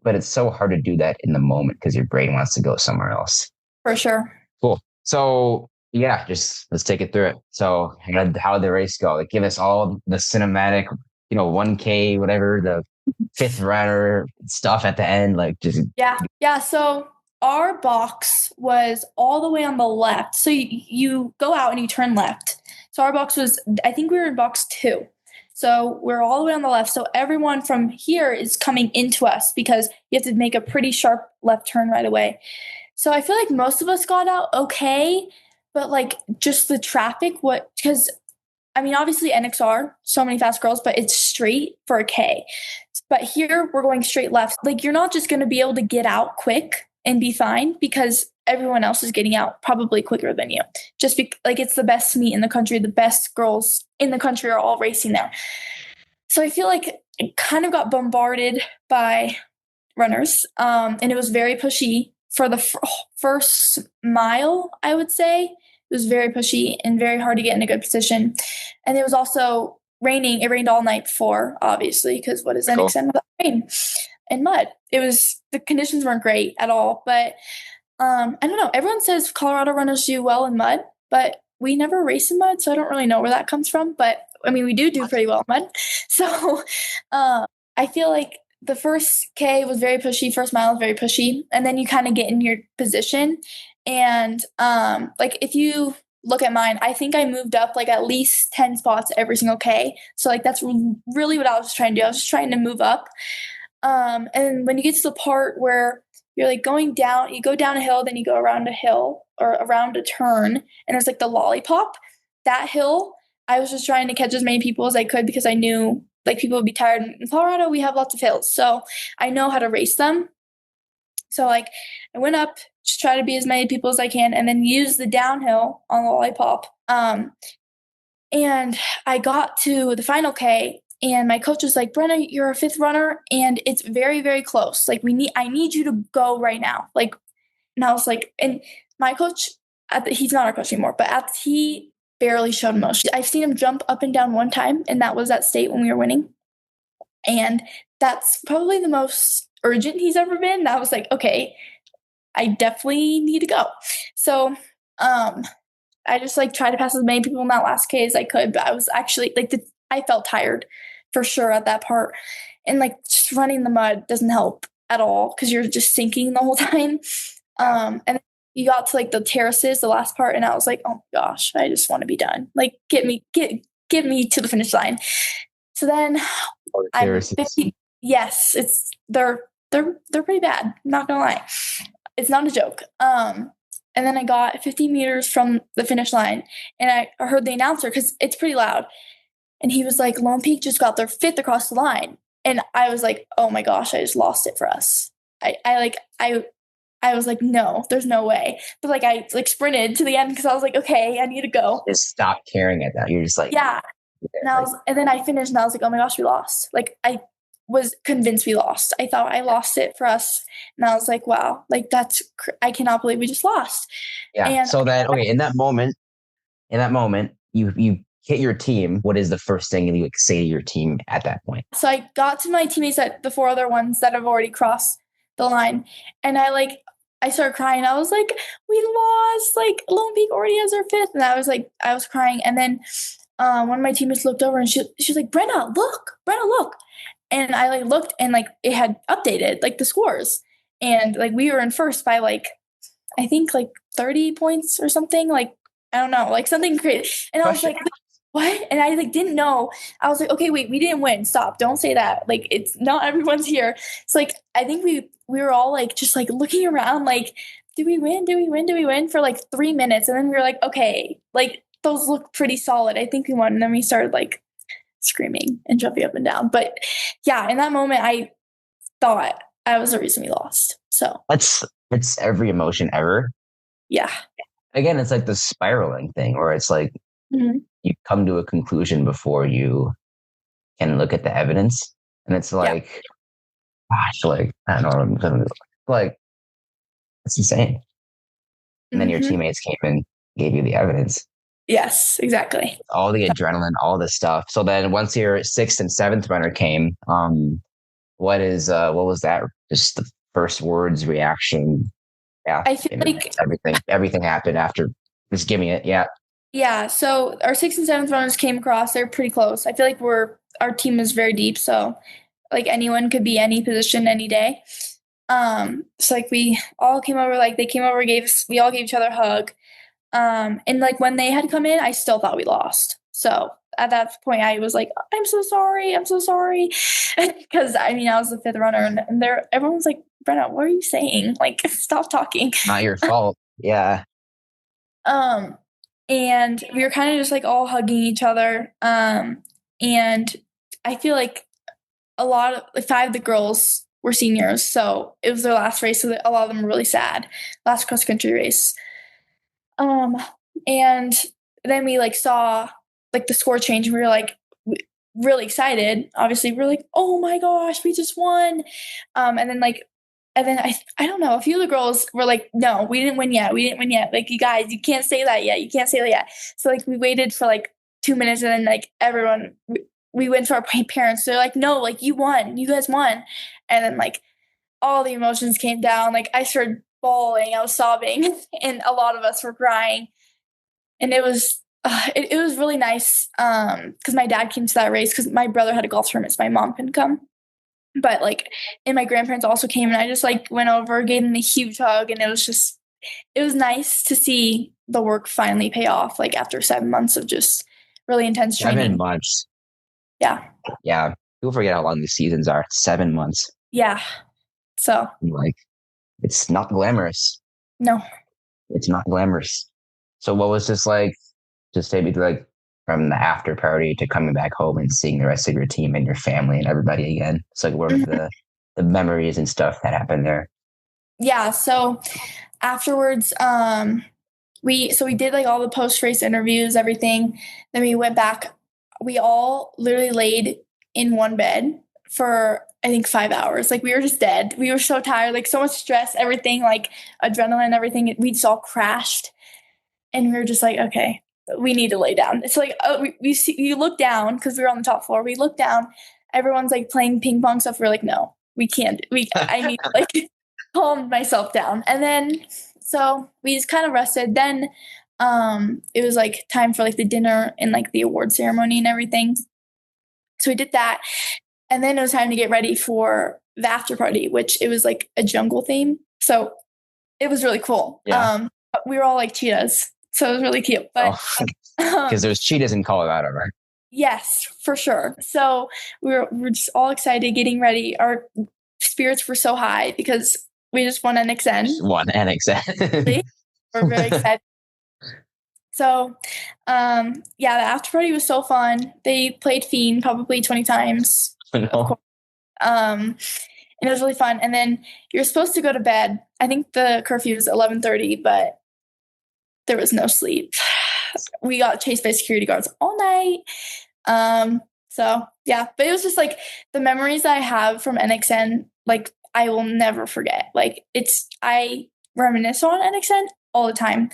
but it's so hard to do that in the moment because your brain wants to go somewhere else. For sure. Cool. So yeah, just let's take it through it. So how did the race go? Like, give us all the cinematic, 1K, whatever, the fifth runner stuff at the end. Like, just Yeah. So our box was all the way on the left. So you go out and you turn left. So our box was, I think we were in box 2. So we're all the way on the left. So everyone from here is coming into us, because you have to make a pretty sharp left turn right away. So I feel like most of us got out okay, but like just the traffic, because I mean, obviously NXR, so many fast girls, but it's straight for a K. But here we're going straight left. Like you're not just going to be able to get out quick and be fine, because everyone else is getting out probably quicker than you. Just like it's the best meet in the country. The best girls in the country are all racing there. So I feel like it kind of got bombarded by runners. And it was very pushy for the first mile, I would say. It was very pushy and very hard to get in a good position. And it was also raining. It rained all night before, obviously, because what is NXN without rain and mud? The conditions weren't great at all. But I don't know. Everyone says Colorado runners do well in mud, but we never race in mud, so I don't really know where that comes from. But I mean, we do pretty well in mud. So I feel like the first K was very pushy. First mile was very pushy. And then you kind of get in your position. And like if you look at mine, I think I moved up like at least 10 spots every single K. So like that's really what I was trying to do. I was just trying to move up. And when you get to the part where you're like going down, you go down a hill, then you go around a hill or around a turn, and there's like the lollipop. That hill, I was just trying to catch as many people as I could, because I knew like people would be tired. In Colorado, we have lots of hills, so I know how to race them. So like I went up, just try to be as many people as I can, and then use the downhill on the lollipop. And I got to the final K, And my coach was like, Brenna, you're a fifth runner and it's very, very close. Like I need you to go right now. Like, and I was like, and my coach, he's not our coach anymore, but he barely showed emotion. I've seen him jump up and down one time, and that was at state when we were winning. And that's probably the most urgent he's ever been. And I was like, okay, I definitely need to go. So I just like tried to pass as many people in that last K as I could, but I was actually like, I felt tired for sure at that part. And like just running in the mud doesn't help at all because you're just sinking the whole time. And you got to like the terraces, the last part, and I was like, oh my gosh, I just want to be done. Like get me to the finish line. So then I'm 50. Yes, they're pretty bad. I'm not gonna lie. It's not a joke. And then I got 50 meters from the finish line, and I heard the announcer because it's pretty loud. And he was like, Lone Peak just got their fifth across the line. And I was like, oh my gosh, I just lost it for us. I was like, no, there's no way. But like I like sprinted to the end because I was like, okay, I need to go. Just stop caring at that. You're just like, yeah. And then I finished and I was like, oh my gosh, we lost. Like I was convinced we lost. I thought I lost it for us. And I was like, wow, like I cannot believe we just lost. Yeah. And so that, okay, in that moment, you hit your team. What is the first thing you say to your team at that point? So I got to my teammates at the four other ones that have already crossed the line. And I started crying. I was like, we lost. Like Lone Peak already has their fifth. And I was crying. And then one of my teammates looked over and she was like, Brenna, look. And I like looked and like it had updated like the scores. And like we were in first by like, I think like 30 points or something. Like, I don't know, like something crazy. And I was like, what? And I like didn't know. I was like, okay, wait, we didn't win. Stop. Don't say that. Like it's not everyone's here. It's like I think we were all like just like looking around like, did we win? Did we win? Did we win for like 3 minutes? And then we were like, okay, like those look pretty solid. I think we won. And then we started like screaming and jumping up and down. But yeah, in that moment I thought I was the reason we lost. So it's every emotion ever. Yeah. Again, it's like the spiraling thing where it's like you come to a conclusion before you can look at the evidence. And it's like, gosh, like, I don't know, like, it's insane. And then your teammates came and gave you the evidence. Yes, exactly. All the adrenaline, all the stuff. So then once your sixth and seventh runner came, what was that? Just the first words, reaction. Yeah. I feel like everything happened after. Just give me it. Yeah. Yeah. So our sixth and seventh runners came across. They're pretty close. I feel like our team is very deep. So like anyone could be any position any day. So like we all came over, like they came over, we all gave each other a hug. And like when they had come in, I still thought we lost. So at that point I was like, I'm so sorry. Because I mean, I was the fifth runner and everyone's like, Brenna, what are you saying? Like, stop talking. Not your fault. Yeah. And we were kind of just like all hugging each other. And I feel like five of the girls were seniors. So it was their last race. So a lot of them were really sad. Last cross country race. And then we like saw like the score change and we were like really excited. Obviously we're like, oh my gosh, we just won. And then I don't know, a few of the girls were like, no, we didn't win yet. Like, you guys, you can't say that yet. So like we waited for like 2 minutes and then like everyone, we went to our parents. They're like, no, like you won, you guys won. And then like all the emotions came down. Like I started bawling, I was sobbing and a lot of us were crying. And it was really nice. Cause my dad came to that race cause my brother had a golf tournament, so my mom couldn't come. But like, and my grandparents also came and I just like went over, gave them a huge hug. And it was nice to see the work finally pay off. Like after 7 months of just really intense training. 7 months. Yeah. Yeah. People forget how long these seasons are. 7 months. Yeah. So like, it's not glamorous. No. It's not glamorous. So what was this like, just maybe like from the after party to coming back home and seeing the rest of your team and your family and everybody again? It's like, what are the memories and stuff that happened there? Yeah. So afterwards, we did like all the post-race interviews, everything. Then we went back. We all literally laid in one bed for I think 5 hours. Like we were just dead. We were so tired, like so much stress, everything, like adrenaline, everything. We just all crashed, and we were just like, okay, we need to lay down. It's like we see, you look down because we were on the top floor. We look down, everyone's like playing ping pong stuff. We're like, no, we can't. I need to like calm myself down. And then so we just kind of rested. Then it was like time for like the dinner and like the award ceremony and everything. So we did that. And then it was time to get ready for the after party, which it was like a jungle theme. So it was really cool. Yeah. We were all like cheetahs. So it was really cute. But because there's cheetahs in Colorado, right? yes, for sure. So we're just all excited, getting ready. Our spirits were so high because we just won NXN. One NXN. We're very excited. So, yeah, the after party was so fun. They played Fiend probably 20 times. No. And it was really fun. And then you're supposed to go to bed. I think the curfew was 11:30, but there was no sleep. We got chased by security guards all night. So yeah, but it was just like the memories I have from NXN, like I will never forget. Like I reminisce on NXN all the time.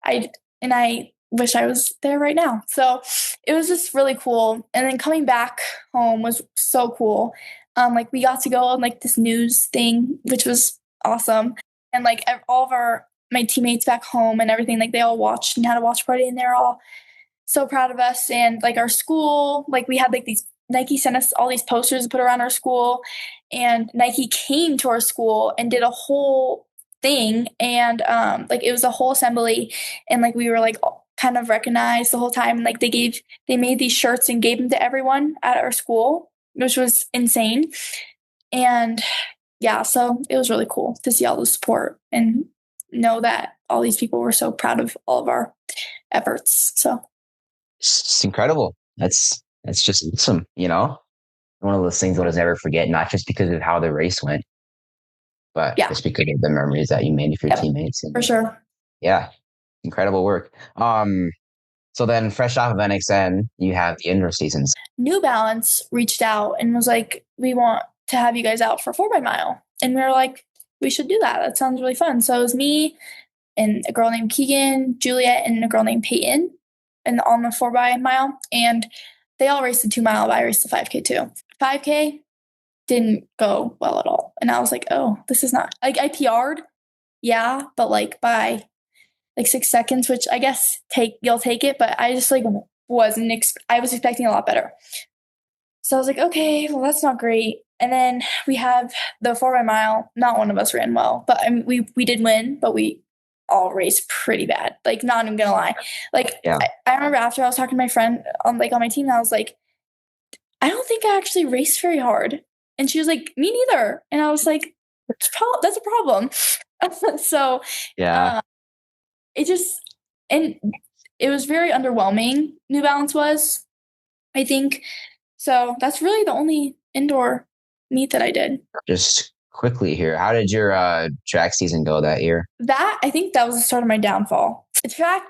I wish I was there right now. So it was just really cool. And then coming back home was so cool. Like we got to go on like this news thing, which was awesome. And like all of my teammates back home and everything, like they all watched and had a watch party, and they're all so proud of us. And like our school, like we had like these, Nike sent us all these posters to put around our school, and Nike came to our school and did a whole thing. And like it was a whole assembly, and like we were like kind of recognized the whole time. And like they made these shirts and gave them to everyone at our school, which was insane. And yeah, so it was really cool to see all the support and know that all these people were so proud of all of our efforts. So It's incredible. That's just awesome, you know? One of those things that I'll never forget, not just because of how the race went, but just because of the memories that you made with your teammates. And, for sure. Yeah. Incredible work. So then fresh off of NXN, you have the indoor seasons. New Balance reached out and was like, we want to have you guys out for 4x mile. And we were like, we should do that. That sounds really fun. So it was me and a girl named Keegan, Juliet, and a girl named Peyton on the 4x mile. And they all raced the 2 mile, but I raced the 5K too. 5K didn't go well at all. And I was like, oh, this is not, like I PR'd. Yeah. But like by like 6 seconds, which I guess you'll take it. But I just like I was expecting a lot better. So I was like, okay, well, that's not great. And then we have the 4x mile. Not one of us ran well, but I mean, we did win, but we all raced pretty bad. Like, not even gonna lie. Like, yeah. I remember after I was talking to my friend on my team, and I was like, I don't think I actually raced very hard. And she was like, me neither. And I was like, that's a problem. So yeah, it was very underwhelming. New Balance was, I think. So that's really the only indoor meet that I did. Just quickly here, how did your track season go that year? I think that was the start of my downfall. The track,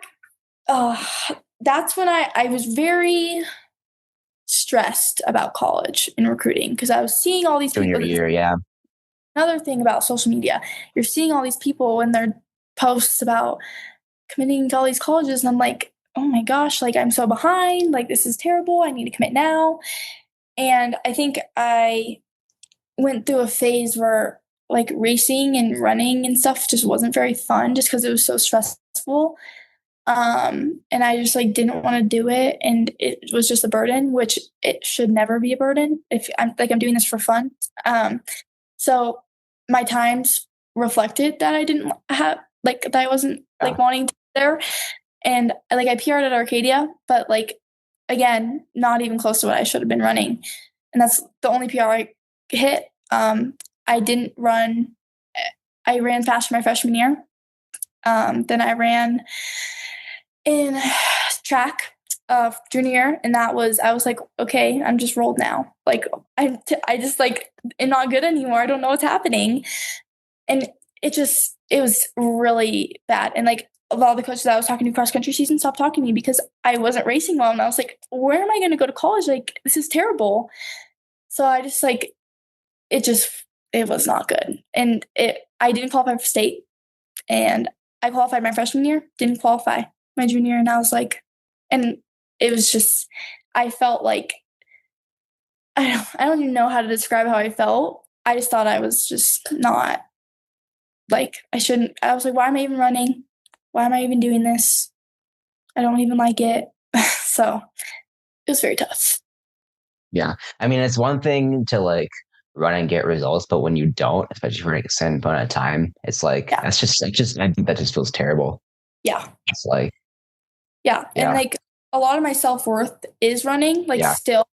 that's when I was very stressed about college and recruiting, because I was seeing all these people. Junior year, yeah. Another thing about social media, you're seeing all these people and their posts about committing to all these colleges, and I'm like, oh my gosh, like I'm so behind, like this is terrible, I need to commit now. And I think I went through a phase where like racing and running and stuff just wasn't very fun, just because it was so stressful. And I just like didn't want to do it, and it was just a burden, which it should never be a burden. If I'm doing this for fun. So my times reflected that I didn't have that I wasn't wanting to be there. And like I PR'd at Arcadia, but like again, not even close to what I should have been running. And that's the only PR I hit. I didn't run. I ran fast my freshman year. Then I ran in track junior year, and I was like, okay, I'm just rolled now. Like I just like am not good anymore. I don't know what's happening, and it was really bad. And like a lot of the coaches that I was talking to cross country season stopped talking to me because I wasn't racing well, and I was like, where am I going to go to college? Like this is terrible. So I just like, it was not good. And I didn't qualify for state, and I qualified my freshman year, didn't qualify my junior year. And I was like, and it was just, I felt like, I don't even know how to describe how I felt. I just thought I was just not like, I was like, why am I even running? Why am I even doing this? I don't even like it. So it was very tough. Yeah. I mean, it's one thing to like run and get results, but when you don't, especially for an extended amount of time, it's like, Yeah. that's just, I think that just feels terrible. Yeah. It's like, Yeah. And Yeah. like a lot of my self-worth is running, like Yeah. still.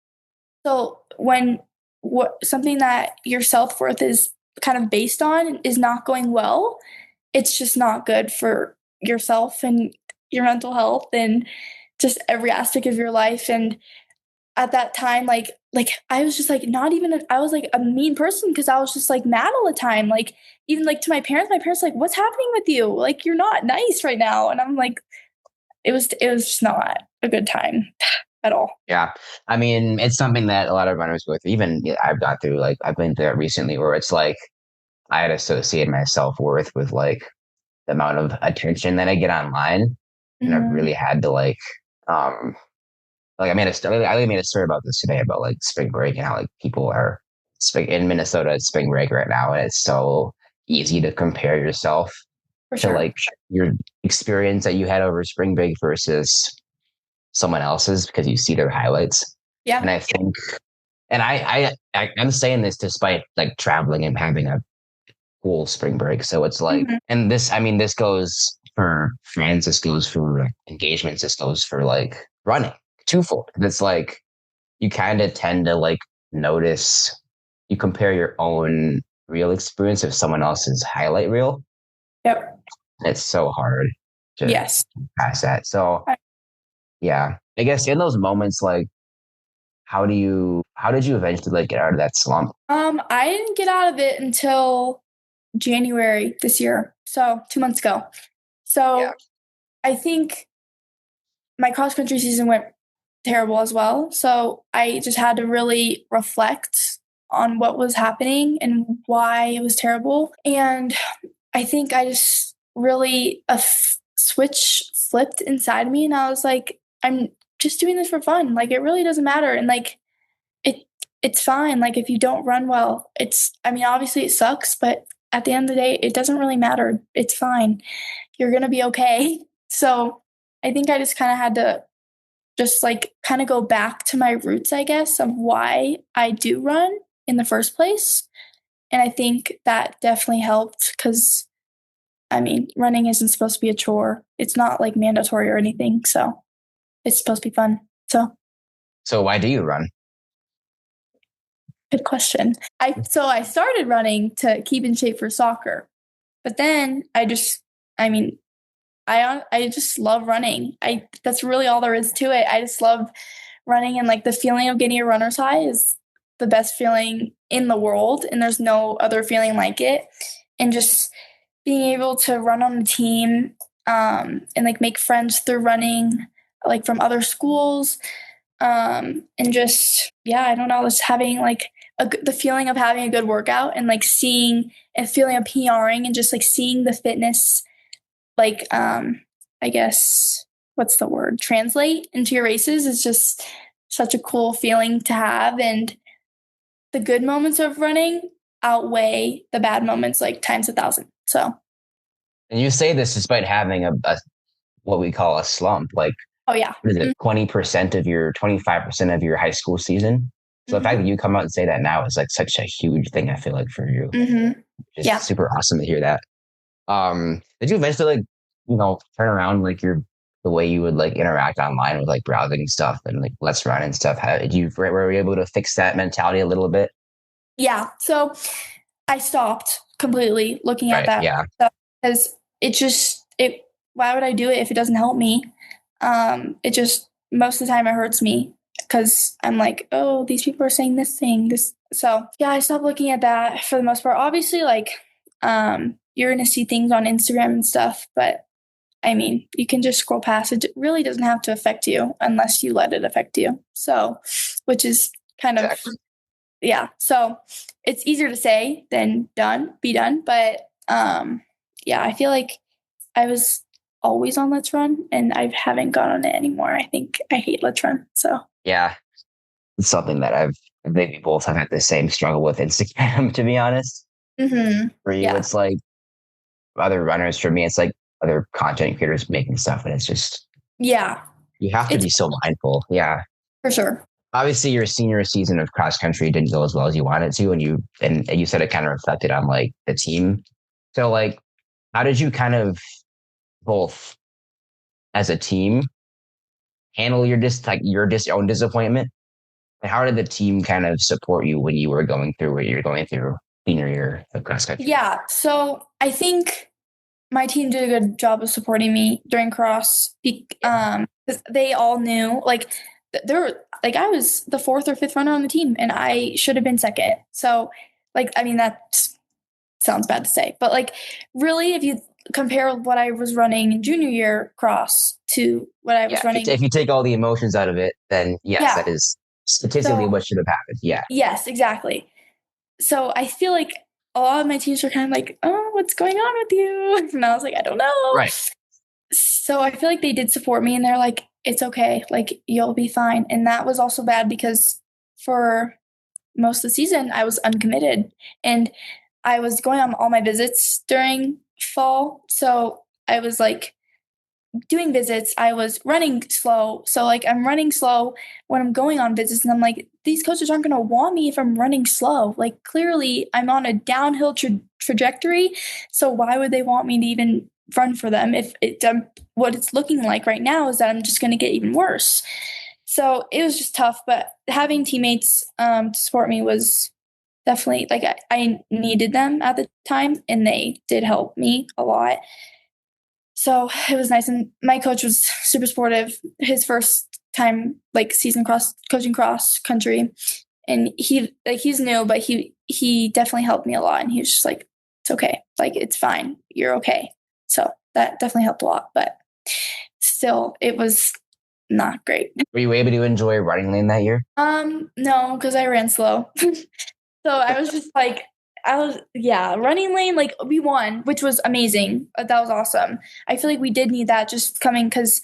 So when something that your self-worth is kind of based on is not going well, it's just not good for yourself and your mental health and just every aspect of your life. And at that time, like I was just like not even I was like a mean person because I was just like mad all the time. Like even like to my parents like, what's happening with you? Like you're not nice right now. And I'm like, it was just not a good time at all. Yeah. I mean, it's something that a lot of runners go through. Even I've gone through, like, I've been through it recently where it's like I had associated my self worth with like the amount of attention that I get online. And I've really had to um, I made a story, I made a story about this today about like spring break and how like people are in Minnesota, it's spring break right now. And it's so easy to compare yourself For to sure. like your experience that you had over spring break versus someone else's because you see their highlights. Yeah. And I think, and I'm saying this despite like traveling and having a cool spring break. So it's like, and this, I mean, this goes for friends, this goes for engagements, this goes for like running twofold. And it's like, you kind of tend to like notice, you compare your own real experience with someone else's highlight reel. Yep. And it's so hard to Yes. pass that. So yeah, I guess in those moments, like, how did you eventually like get out of that slump? I didn't get out of it until January this year. So 2 months ago. So Yeah. I think my cross country season went terrible as well. So I just had to really reflect on what was happening and why it was terrible. And I think I just really a switch flipped inside me, and I was like, I'm just doing this for fun. Like it really doesn't matter. And like it it's fine. Like if you don't run well, I mean, obviously it sucks, but at the end of the day, it doesn't really matter. It's fine. You're gonna be okay. So I think I just kind of had to just like kind of go back to my roots, I guess, of why I do run in the first place. And I think that definitely helped because I mean, running isn't supposed to be a chore. It's not like mandatory or anything. So it's supposed to be fun. So why do you run? Good question. I started running to keep in shape for soccer, but then I just love running. That's really all there is to it. I just love running, and like the feeling of getting a runner's high is the best feeling in the world, and there's no other feeling like it. And just being able to run on a team, and like make friends through running, like from other schools, and just I don't know, just having like the feeling of having a good workout and like seeing and feeling of PRing and just like seeing the fitness like I guess what's the word, translate into your races is just such a cool feeling to have. And the good moments of running outweigh the bad moments like times 1,000. So And you say this despite having a what we call a slump, like, oh yeah, what is it, 20% of your 25% of your high school season? So the fact that you come out and say that now is like such a huge thing, I feel like, for you. It's super awesome to hear that. Did you eventually like, turn around like the way you would like interact online with like browsing stuff and like let's run and stuff? How did you were you able to fix that mentality a little bit? Yeah. So I stopped completely looking at that. Yeah. Because why would I do it if it doesn't help me? It just, most of the time it hurts me because I'm like, oh, these people are saying this thing, this. So yeah, I stopped looking at that for the most part. Obviously, like, you're going to see things on Instagram and stuff, but I mean, you can just scroll past it. It really doesn't have to affect you unless you let it affect you. So, which is kind of yeah, so it's easier to say than be done. But yeah, I feel like I was always on Let's Run, and I haven't gone on it anymore. I think I hate Let's Run. So Yeah, it's something that I think we both have had the same struggle with Instagram, to be honest. For you, yeah, it's like other runners. For me, it's like other content creators making stuff, and it's just yeah, you have to it's be so mindful. Yeah. for sure. Obviously, your senior season of cross country didn't go as well as you wanted to, and you said it kind of reflected on like the team. So like, how did you kind of both as a team handle your own disappointment? And how did the team kind of support you when you were going through what you're going through senior year of cross country? Yeah, so I think my team did a good job of supporting me during cross. 'Cause they all knew like there were like I was the fourth or fifth runner on the team, and I should have been second. So like I mean that sounds bad to say, but like really, if you compare what I was running in junior year cross to what I was running, If you take all the emotions out of it, then yes, yeah. that is statistically So what should have happened. Yeah. yes, exactly. So I feel like a lot of my teams were kind of like, "Oh, what's going on with you?" And I was like, "I don't know." Right. So I feel like they did support me, and they're like, "It's okay. Like you'll be fine." And that was also bad because for most of the season I was uncommitted, and I was going on all my visits during fall. So I was like doing visits, I was running slow. So like I'm running slow when I'm going on visits, and I'm like, these coaches aren't going to want me if I'm running slow. Like clearly I'm on a downhill trajectory. So why would they want me to even run for them if what it's looking like right now is that I'm just going to get even worse. So it was just tough, but having teammates to support me was definitely like I needed them at the time, and they did help me a lot. So it was nice, and my coach was super supportive. His first time like season coaching cross country, and he's new, but he definitely helped me a lot. And he was just like, "It's okay, like it's fine, you're okay." So that definitely helped a lot, but still, it was not great. Were you able to enjoy running lane that year? No, because I ran slow. So I was just like, running lane, like we won, which was amazing. That was awesome. I feel like we did need that just coming because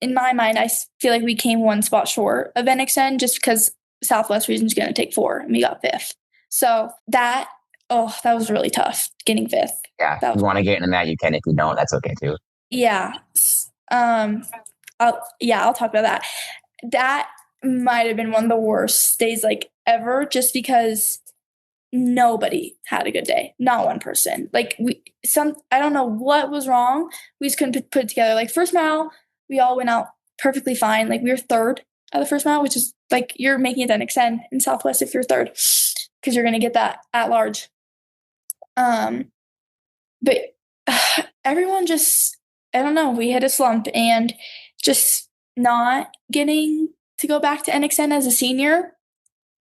in my mind, I feel like we came one spot short of NXN just because Southwest region's going to take 4 and we got 5th. So that was really tough getting 5th. Yeah. If you want to get into that, you can. If you don't, that's okay too. Yeah. I'll talk about that. That might have been one of the worst days like ever, just because nobody had a good day. Not one person. Like I don't know what was wrong. We just couldn't put it together. Like first mile, we all went out perfectly fine. Like we were third at the first mile, which is like you're making it NXN in Southwest if you're third, because you're gonna get that at large. But everyone just, I don't know, we hit a slump, and just not getting to go back to NXN as a senior.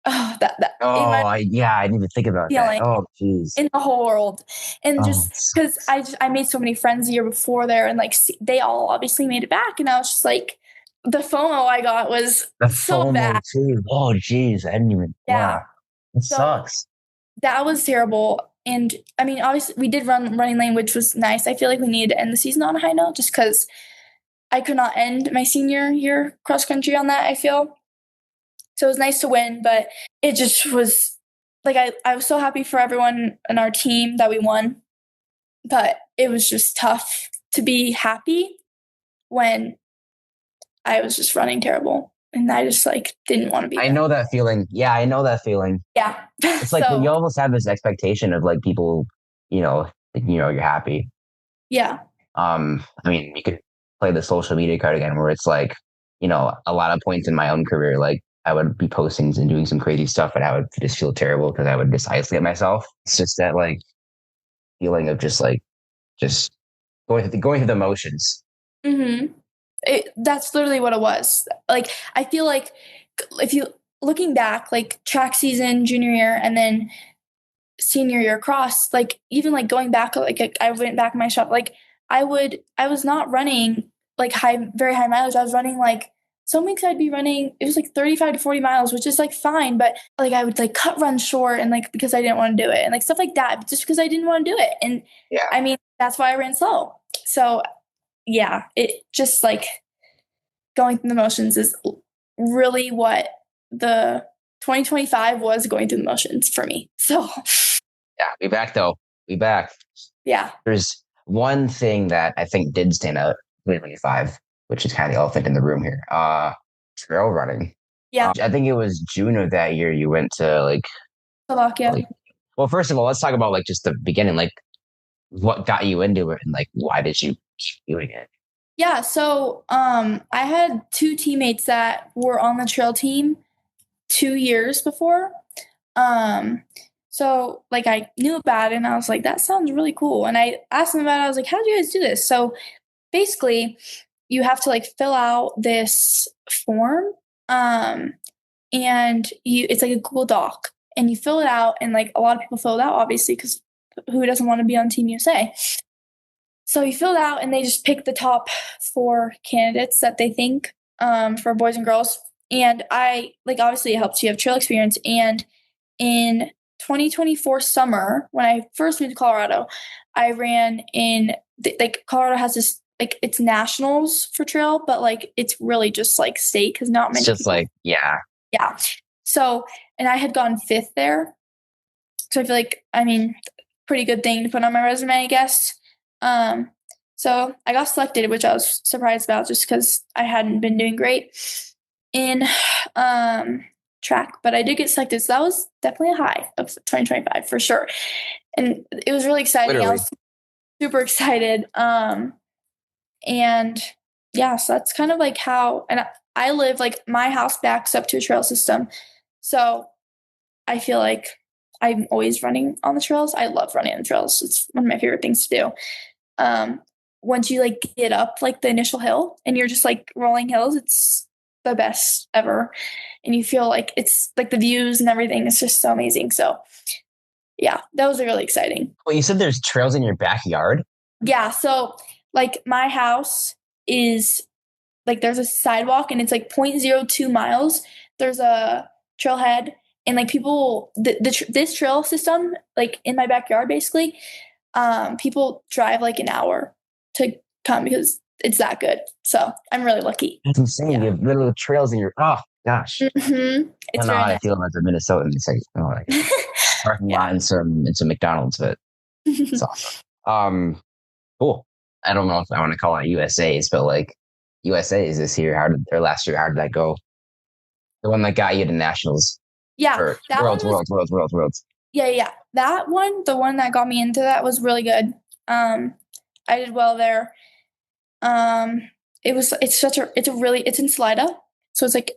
Oh, I didn't even think about that. Oh, jeez. In the whole world. And just because I made so many friends the year before there, and like they all obviously made it back, and I was just like, the FOMO I got was so bad. Too. Oh, jeez, I didn't even. Yeah, it sucks. That was terrible. And I mean, obviously, we did running lane, which was nice. I feel like we needed to end the season on a high note, just because I could not end my senior year cross country on that, I feel. So it was nice to win, but it just was like I was so happy for everyone in our team that we won, but it was just tough to be happy when I was just running terrible, and I just like didn't want to be. I know that feeling. Yeah, I know that feeling. Yeah, it's like you almost have this expectation of like people, you're happy. Yeah. I mean, you could play the social media card again, where it's like, a lot of points in my own career, like I would be posting and doing some crazy stuff, and I would just feel terrible because I would just isolate myself. It's just that like feeling of just going through the motions. Mm-hmm. That's literally what it was. Like, I feel like if you looking back, like track season, junior year, and then senior year cross, like even like going back, like I went back in my shop, like I was not running like very high mileage. I was running like some weeks I'd be running, it was like 35 to 40 miles, which is like fine, but like I would like cut run short and like because I didn't want to do it and like stuff like that, just because I didn't want to do it. And Yeah. I mean, that's why I ran slow. So yeah, it just like going through the motions is really what the 2025 was, going through the motions for me. So Yeah, we back though. We back. yeah. There's one thing that I think did stand out in 2025, which is kind of the elephant in the room here. Trail running. Yeah. I think it was June of that year you went to like Slovakia. well, first of all, let's talk about like just the beginning, like what got you into it and like why did you keep doing it? Yeah, so I had two teammates that were on the trail team 2 years before. So like I knew about it and I was like, that sounds really cool. And I asked them about it. I was like, how do you guys do this? So basically you have to like fill out this form. And it's like a Google Doc and you fill it out, and like a lot of people fill it out obviously because who doesn't want to be on Team USA? So you fill it out and they just pick the top 4 candidates that they think for boys and girls. And I like, obviously it helps you have trail experience. And in 2024 summer, when I first moved to Colorado, I ran in like Colorado has this like it's nationals for trail, but like it's really just like state because not many. It's just people. like yeah. So and I had gotten 5th there, so I feel like pretty good thing to put on my resume, I guess. So I got selected, which I was surprised about just because I hadn't been doing great in track, but I did get selected. So that was definitely a high of 2025 for sure. And it was really exciting. Literally. I was super excited. And yeah, so that's kind of like how, and I live like my house backs up to a trail system. So I feel like I'm always running on the trails. I love running on the trails. It's one of my favorite things to do. Once you like get up like the initial hill and you're just like rolling hills, it's the best ever. And you feel like it's like the views and everything is just so amazing. So yeah, that was really exciting. Well, you said there's trails in your backyard? Yeah. So like my house is like, there's a sidewalk and it's like 0.02 miles. There's a trailhead and like people, this trail system, like in my backyard, basically, people drive like an hour to come because it's that good. So I'm really lucky. That's insane. Yeah. You have little trails in your gosh. Mm-hmm. I don't know how I feel as a Minnesotan. It's like parking lot and some McDonald's, but it's awesome. Cool. I don't know if I want to call it USA's, but like USA's this year, last year, how did that go? The one that got you to nationals. Yeah. Or That worlds. Yeah. That one, the one that got me into that was really good. I did well there. It's in Salida. So it's like,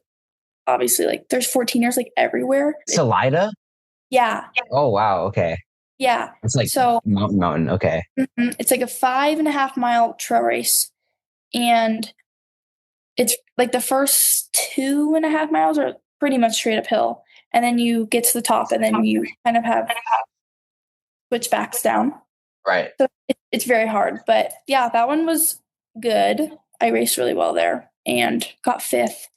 obviously like there's 14ers like everywhere. Salida? Yeah. Oh, wow. Okay. Yeah. It's like so mountain. Okay. It's like a 5.5 mile trail race. And it's like the first 2.5 miles are pretty much straight uphill. And then you get to the top and then you kind of have switchbacks down. Right. So it's very hard. But yeah, that one was good. I raced really well there and got 5th.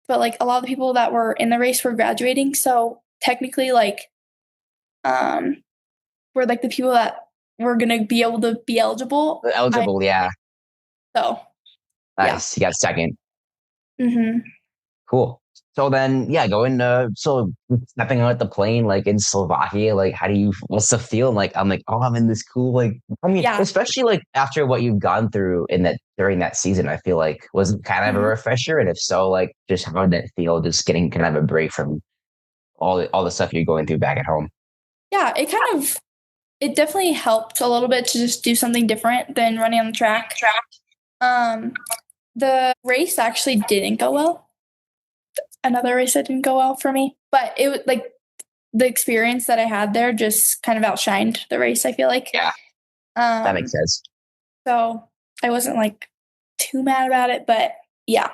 But like a lot of the people that were in the race were graduating. So technically like, we're like the people that were going to be able to be eligible. Yeah. So. Nice. Yeah. You got 2nd. Mm-hmm. Cool. So then, yeah, so stepping out the plane, like in Slovakia, like what's the feel? Like, I'm like, oh, I'm in this cool, like, I mean, especially like after what you've gone through during that season, I feel like was it kind of a refresher. And if so, like, just how did that feel? Just getting kind of a break from all the stuff you're going through back at home. Yeah, it definitely helped a little bit to just do something different than running on the track. The race actually didn't go well. Another race that didn't go well for me, but it was like the experience that I had there just kind of outshined the race, I feel like. Yeah. That makes sense. So I wasn't like too mad about it, but yeah,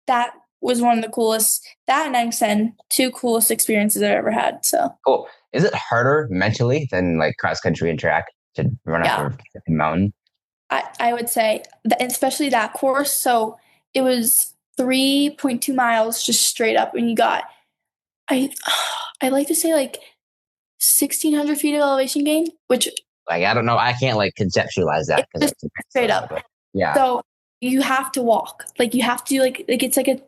that was one of the coolest, that and NXN, 2 coolest experiences I've ever had. So cool. Is it harder mentally than like cross country and track to run up a mountain? I would say that, especially that course. So it was 3.2 miles just straight up, and you got I I like to say like 1,600 feet of elevation gain, which Like, I don't know. I can't like conceptualize that it's because just straight up. yeah. So you have to walk. Like you have to like it's like a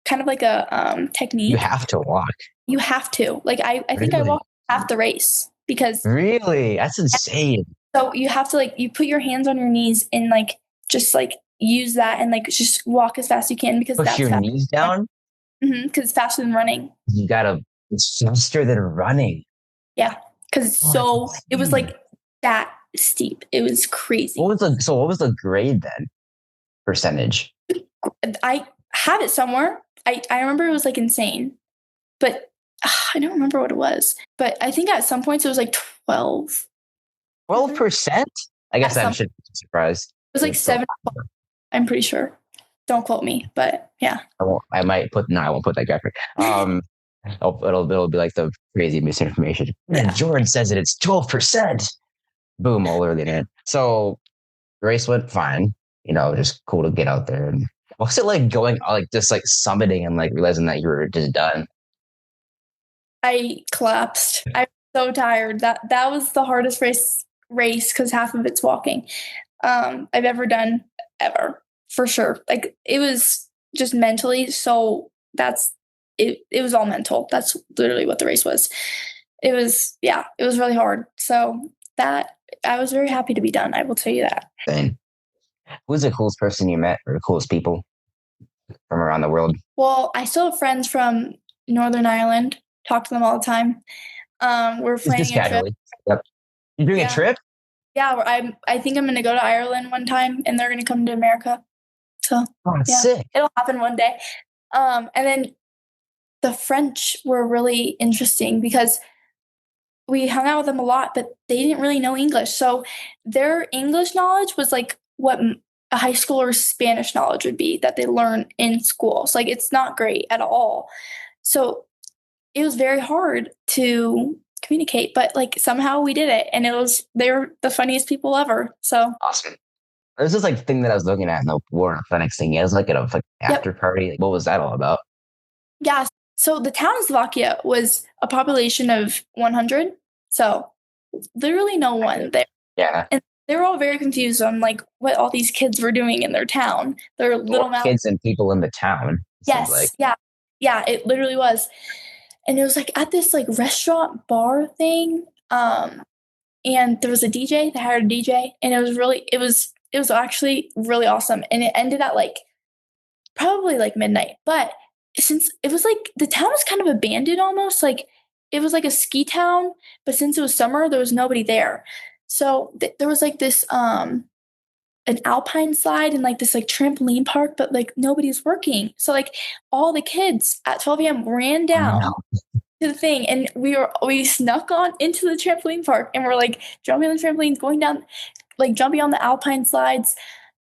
kind of like a technique. You have to walk. You have to. Like I think I Really? walked half the race because Really? That's insane. so you have to like you put your hands on your knees and like just like use that and like just walk as fast as you can because Push that's your fast. knees down. Because it's faster than running. You gotta. It's faster than running. Yeah, because it's Oh, that's it was insane. like that steep. It was crazy. What was the grade then? Percentage. I have it somewhere. I remember it was like insane, but I don't remember what it was. But I think at some points it was like 12. 12%? I guess At I some- should be surprised. It was like 7. I'm pretty sure. Don't quote me, but yeah. I won't put that graphic. It'll be like the crazy misinformation. Yeah. Jordan says that it's 12%. Boom, all over the internet. So the race went fine. You know, just cool to get out there. And what's it like going like just like summiting and like realizing that you were just done? I collapsed. I was so tired. That was the hardest race because half of it's walking. I've ever done ever for sure. Like it was just mentally. So that's it. It was all mental. That's literally what the race was. It was really hard. So that I was very happy to be done. I will tell you that. Then who's the coolest person you met or the coolest people from around the world? Well, I still have friends from Northern Ireland. Talk to them all the time. We're planning Just a trip. casually. Yep. You're doing a trip? Yeah, I think I'm going to go to Ireland one time, and they're going to come to America. So Oh, that's yeah, sick. it'll happen one day. And then the French were really interesting because we hung out with them a lot, but they didn't really know English. So their English knowledge was like what a high schooler's Spanish knowledge would be that they learn in school. So like it's not great at all. So it was very hard to communicate, but like somehow we did it, and they were the funniest people ever. So Awesome. There's this like thing that I was looking at in the War Athletics thing. It was like a after party. Like, what was that all about? Yeah. So the town of Slovakia was a population of 100. So literally no one there. Yeah. And they were all very confused on like what all these kids were doing in their town. Their little kids and people in the town. Yes. Like. Yeah. Yeah. It literally was. And it was like at this like restaurant bar thing. And there was a DJ. They hired a DJ, and it was actually really awesome. And it ended at like probably like midnight. But since it was like the town was kind of abandoned almost, like it was like a ski town, but since it was summer, there was nobody there. So there was like this an alpine slide and like this like trampoline park, but like nobody's working. So like all the kids at 12 a.m. ran down to the thing, and we snuck on into the trampoline park, and we're like jumping on the trampolines, going down, like jumping on the alpine slides,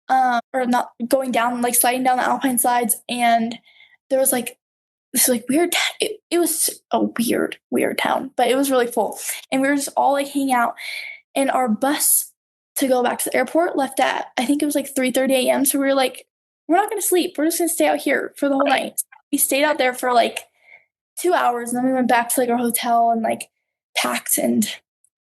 or not going down, like sliding down the alpine slides. And there was like this like weird. It was a weird town, but it was really full, and we were just all like hanging out. And our bus to go back to the airport left at, I think it was like 3:30 a.m. So we were like, we're not going to sleep. We're just going to stay out here for the whole night. So we stayed out there for like 2 hours, and then we went back to like our hotel and like packed and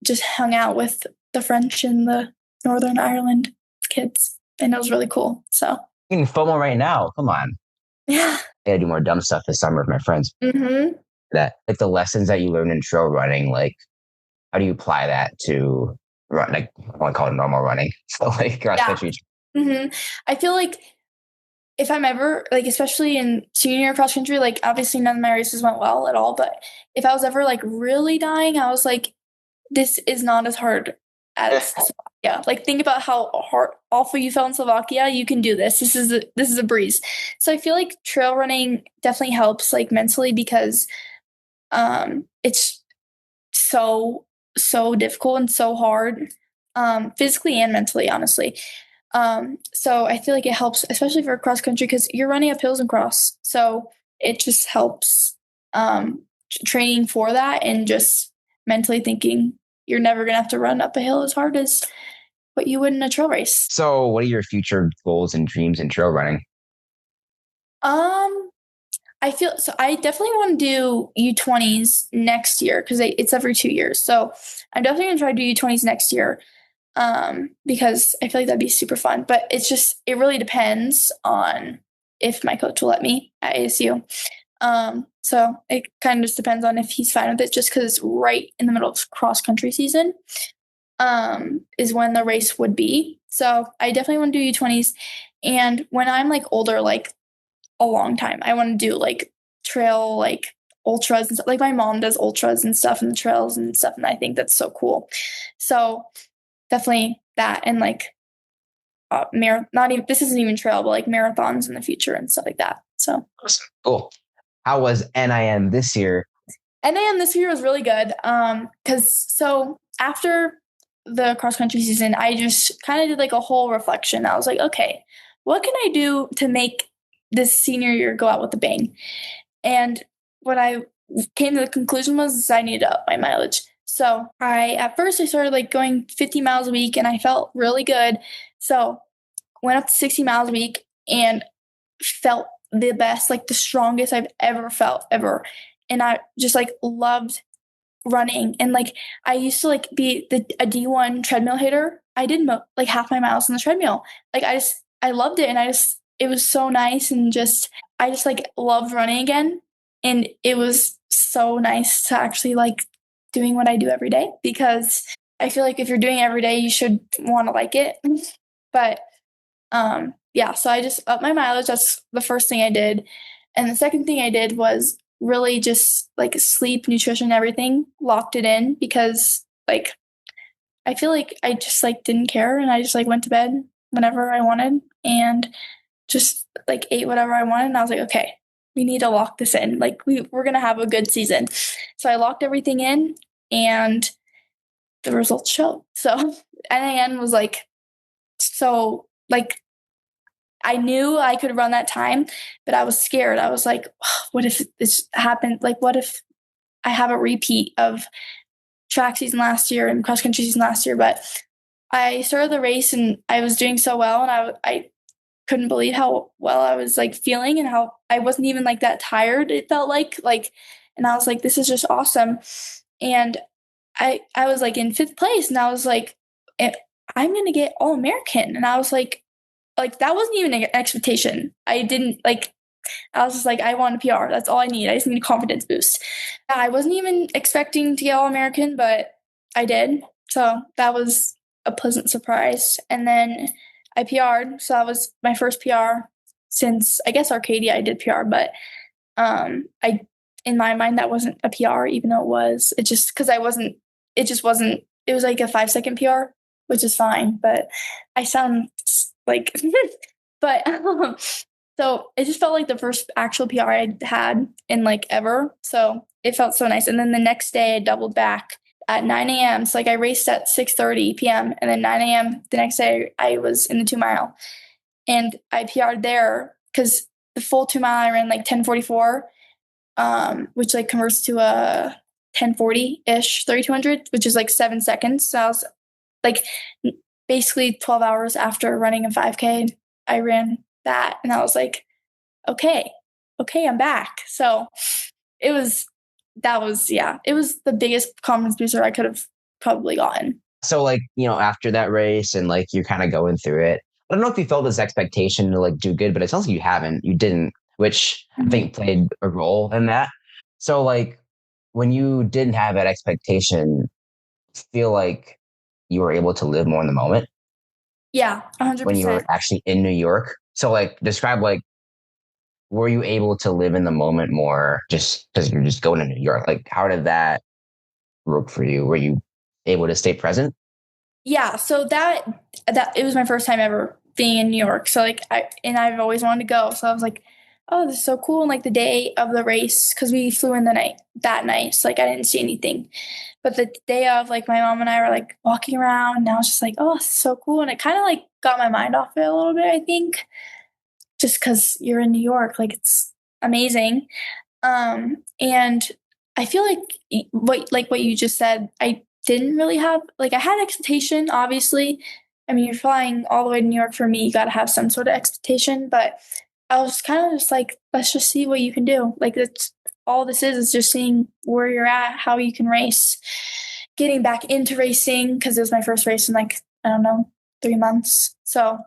just hung out with the French and the Northern Ireland kids. And it was really cool. So I'm getting FOMO right now. Come on. yeah. I gotta do more dumb stuff this summer with my friends. Mm-hmm. That like the lessons that you learn in trail running, like how do you apply that to run? Like I want to call it normal running. So like cross country. Mm-hmm. I feel like if I'm ever like, especially in senior cross country, like obviously none of my races went well at all. But if I was ever like really dying, I was like, this is not as hard as Slovakia. Like think about how awful you felt in Slovakia. You can do this. This is a breeze. So I feel like trail running definitely helps like mentally because it's so difficult and so hard, physically and mentally, honestly. So I feel like it helps, especially for cross country, because you're running up hills and cross. So it just helps training for that and just mentally thinking you're never going to have to run up a hill as hard as what you would in a trail race. So what are your future goals and dreams in trail running? Um, I feel so. I definitely want to do U20s next year because it's every 2 years. So I'm definitely gonna try to do U20s next year. Because I feel like that'd be super fun. But it really depends on if my coach will let me at ASU. So it kind of just depends on if he's fine with it, just because it's right in the middle of cross country season, is when the race would be. So I definitely want to do U20s. And when I'm like older, like a long time, I want to do like trail, like ultras and stuff. Like my mom does ultras and stuff and the trails and stuff. And I think that's so cool. So definitely that. And like, not even, this isn't even trail, but like marathons in the future and stuff like that. So Cool. How was NIM this year? NAM this year was really good. So after the cross country season, I just kind of did like a whole reflection. I was like, okay, what can I do to make this senior year go out with a bang? And what I came to the conclusion was I needed to up my mileage. So at first I started like going 50 miles a week and I felt really good. So went up to 60 miles a week and felt the best, like the strongest I've ever felt ever. And I just like loved running. And like I used to like be a D1 treadmill hitter. I did like half my miles on the treadmill. Like I loved it. And it was so nice. And I just like loved running again. And it was so nice to actually like doing what I do every day, because I feel like if you're doing it every day, you should want to like it. But yeah, so I just upped my mileage. That's the first thing I did. And the second thing I did was really just like sleep, nutrition, everything, locked it in, because like I feel like I just like didn't care, and I just like went to bed whenever I wanted and just like ate whatever I wanted. And I was like, okay, we need to lock this in. Like we're going to have a good season. So I locked everything in and the results showed. So NAN was like, so like I knew I could run that time, but I was scared. I was like, what if this happened? Like, what if I have a repeat of track season last year and cross country season last year? But I started the race and I was doing so well, and I couldn't believe how well I was like feeling and how I wasn't even like that tired. It felt like, and I was like, this is just awesome. And I was like in 5th place, and I was like, I'm going to get All-American. And I was like, that wasn't even an expectation. I was just like, I want a PR. That's all I need. I just need a confidence boost. I wasn't even expecting to get All-American, but I did. So that was a pleasant surprise. And then I PR'd. So that was my first PR since, I guess, Arcadia I did PR. But in my mind, that wasn't a PR, even though it was. It just wasn't, it was like a 5-second PR, which is fine. But I sound like, but so it just felt like the first actual PR I had in like ever. So it felt so nice. And then the next day I doubled back at 9 a.m. So like I raced at 6:30 p.m. and then 9 a.m. the next day I was in the 2 mile, and I PR'd there because the full 2 mile I ran like 10:44, which like converts to a 10:40-ish 3,200, which is like 7 seconds. So I was like basically 12 hours after running a 5K, I ran that, and I was like, okay, I'm back. So it was the biggest confidence booster I could have probably gotten. So like, after that race and like you're kind of going through it, I don't know if you felt this expectation to like do good, but it sounds like you didn't, which I think played a role in that. So like when you didn't have that expectation, feel like you were able to live more in the moment? Yeah, 100%. When you were actually in New York. So like describe like, were you able to live in the moment more just because you're just going to New York? Like how did that work for you? Were you able to stay present? Yeah, so that it was my first time ever being in New York. So like I've always wanted to go. So I was like, oh, this is so cool. And like the day of the race, because we flew in that night. So like I didn't see anything. But the day of, like my mom and I were like walking around, and I was just like, oh, this is so cool. And it kind of like got my mind off it a little bit, I think, just because you're in New York, like it's amazing. And I feel like what you just said, I didn't really have, like I had expectation, obviously. I mean, you're flying all the way to New York. For me, you got to have some sort of expectation, but I was kind of just like, let's just see what you can do. Like that's all this is just seeing where you're at, how you can race, getting back into racing because it was my first race in like, I don't know, 3 months. So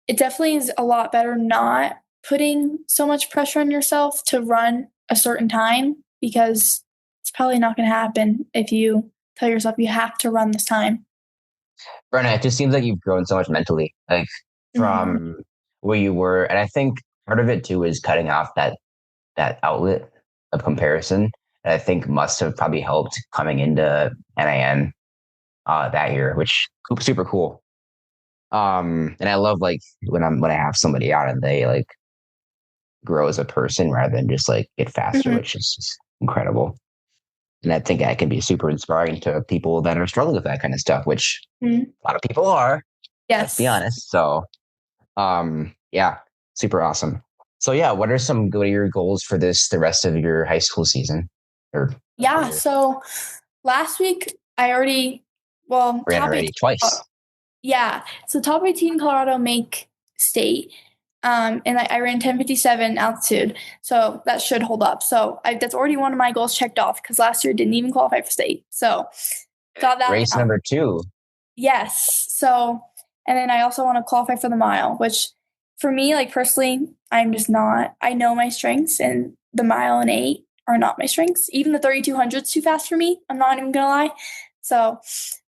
it definitely is a lot better not putting so much pressure on yourself to run a certain time because it's probably not going to happen if you tell yourself you have to run this time. Brenna, it just seems like you've grown so much mentally, like from where you were. And I think part of it too is cutting off that outlet of comparison. And I think must have probably helped coming into NIN that year, which super cool. And I love like when I have somebody out and they like grow as a person rather than just like get faster, which is just incredible. And I think that can be super inspiring to people that are struggling with that kind of stuff, which a lot of people are. Yes. Let's be honest. So, yeah, super awesome. So yeah, what are your goals for the rest of your high school season? So last week I already, ran already twice. Yeah. So top 18 Colorado make state. And I ran 10:57 altitude. So that should hold up. So that's already one of my goals checked off because last year didn't even qualify for state. So got that. Race number 2. Yes. So, and then I also want to qualify for the mile, which for me, like personally, I'm just not, I know my strengths and the mile and 8 are not my strengths. Even the 3200 is too fast for me. I'm not even going to lie. So,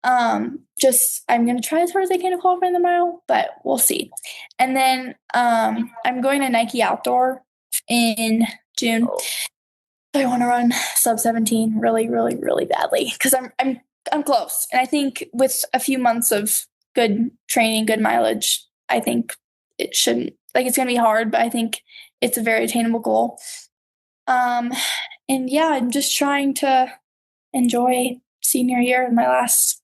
I'm going to try as hard as I can to qualify in the mile, but we'll see. And then, I'm going to Nike Outdoor in June. I want to run sub 17 really, really, really badly because I'm close. And I think with a few months of good training, good mileage, I think it shouldn't, like it's going to be hard, but I think it's a very attainable goal. And yeah, I'm just trying to enjoy senior year, my last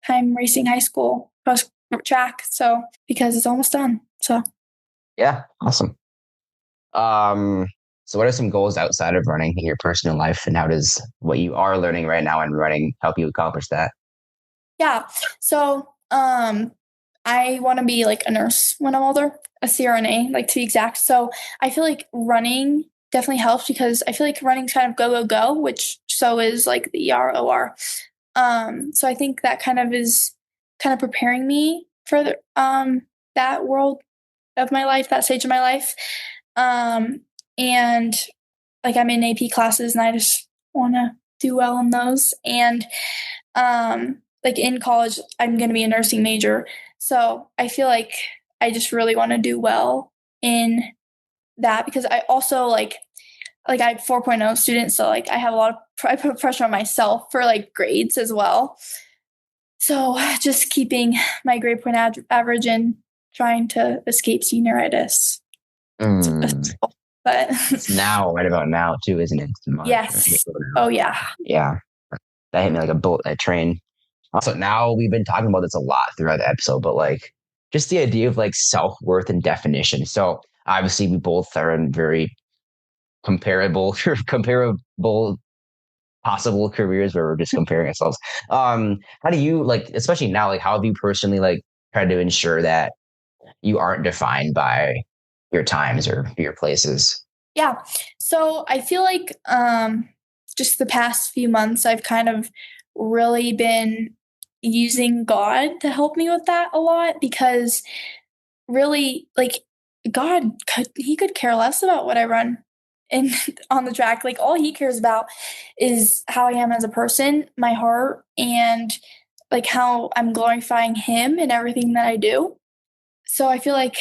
time racing high school cross track. So because it's almost done. So yeah, awesome. So what are some goals outside of running in your personal life, and how does what you are learning right now in running help you accomplish that? Yeah. So I want to be like a nurse when I'm older, a CRNA, like to be exact. So I feel like running definitely helps because I feel like running's kind of go, which so is like the EROR. So I think that kind of is kind of preparing me for that world of my life, that stage of my life. And like I'm in AP classes and I just want to do well in those. And like in college, I'm going to be a nursing major. So I feel like I just really want to do well in that because I also like I have 4.0 students. So like I have I put pressure on myself for like grades as well. So just keeping my grade point average and trying to escape senioritis. But it's right about now too, isn't it? Yes. Oh yeah. Yeah. That hit me like a bullet, a train. Also, now we've been talking about this a lot throughout the episode, but like just the idea of like self-worth and definition. So obviously we both are in very comparable possible careers where we're just comparing ourselves. How do you like, especially now, like how have you personally like tried to ensure that you aren't defined by your times or your places? Yeah. So I feel like just the past few months, I've kind of really been using God to help me with that a lot because really like he could care less about what I run in on the track. Like all he cares about is how I am as a person, my heart, and like how I'm glorifying him in everything that I do. So I feel like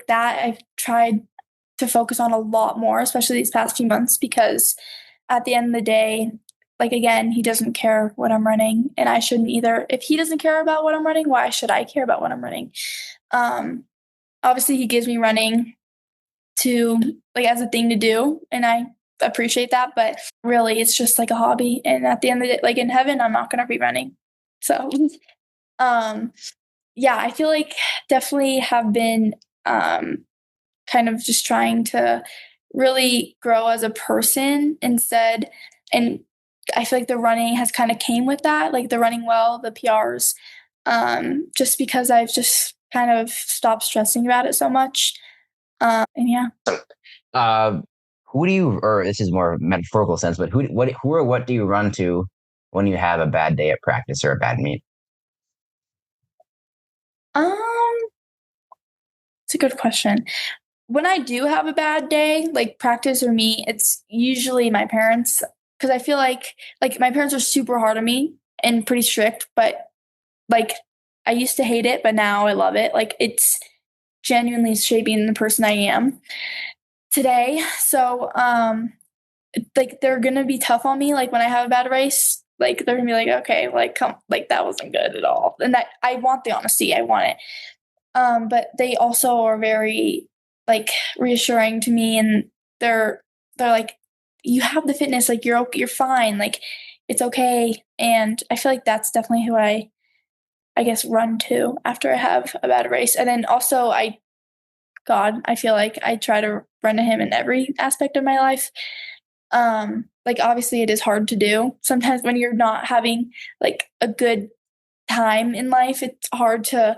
that I've tried to focus on a lot more, especially these past few months, because at the end of the day, like again, he doesn't care what I'm running and I shouldn't either. If he doesn't care about what I'm running, why should I care about what I'm running? Obviously he gives me running to like as a thing to do and I appreciate that, but really it's just like a hobby. And at the end of the day, like in heaven, I'm not going to be running. So, yeah, I feel like definitely have been, kind of just trying to really grow as a person instead. And I feel like the running has kind of came with that, like the running well, the PRs, just because I've just kind of stopped stressing about it so much. And yeah. Who do you, or this is more metaphorical sense, but who or what do you run to when you have a bad day at practice or a bad meet? Um, it's a good question. When I do have a bad day, like practice or meet, it's usually my parents, because I feel like my parents are super hard on me and pretty strict, but like I used to hate it, but now I love it. Like it's genuinely shaping the person I am today. So like they're gonna be tough on me. Like when I have a bad race, like they're gonna be like, okay, like come, like that wasn't good at all. And that I want the honesty, I want it. But they also are very like reassuring to me, and they're like, you have the fitness, like you're fine, like it's okay. And I feel like that's definitely who I guess run to after I have a bad race. And then also I feel like I try to run to him in every aspect of my life. Like obviously it is hard to do. Sometimes when you're not having like a good time in life, it's hard to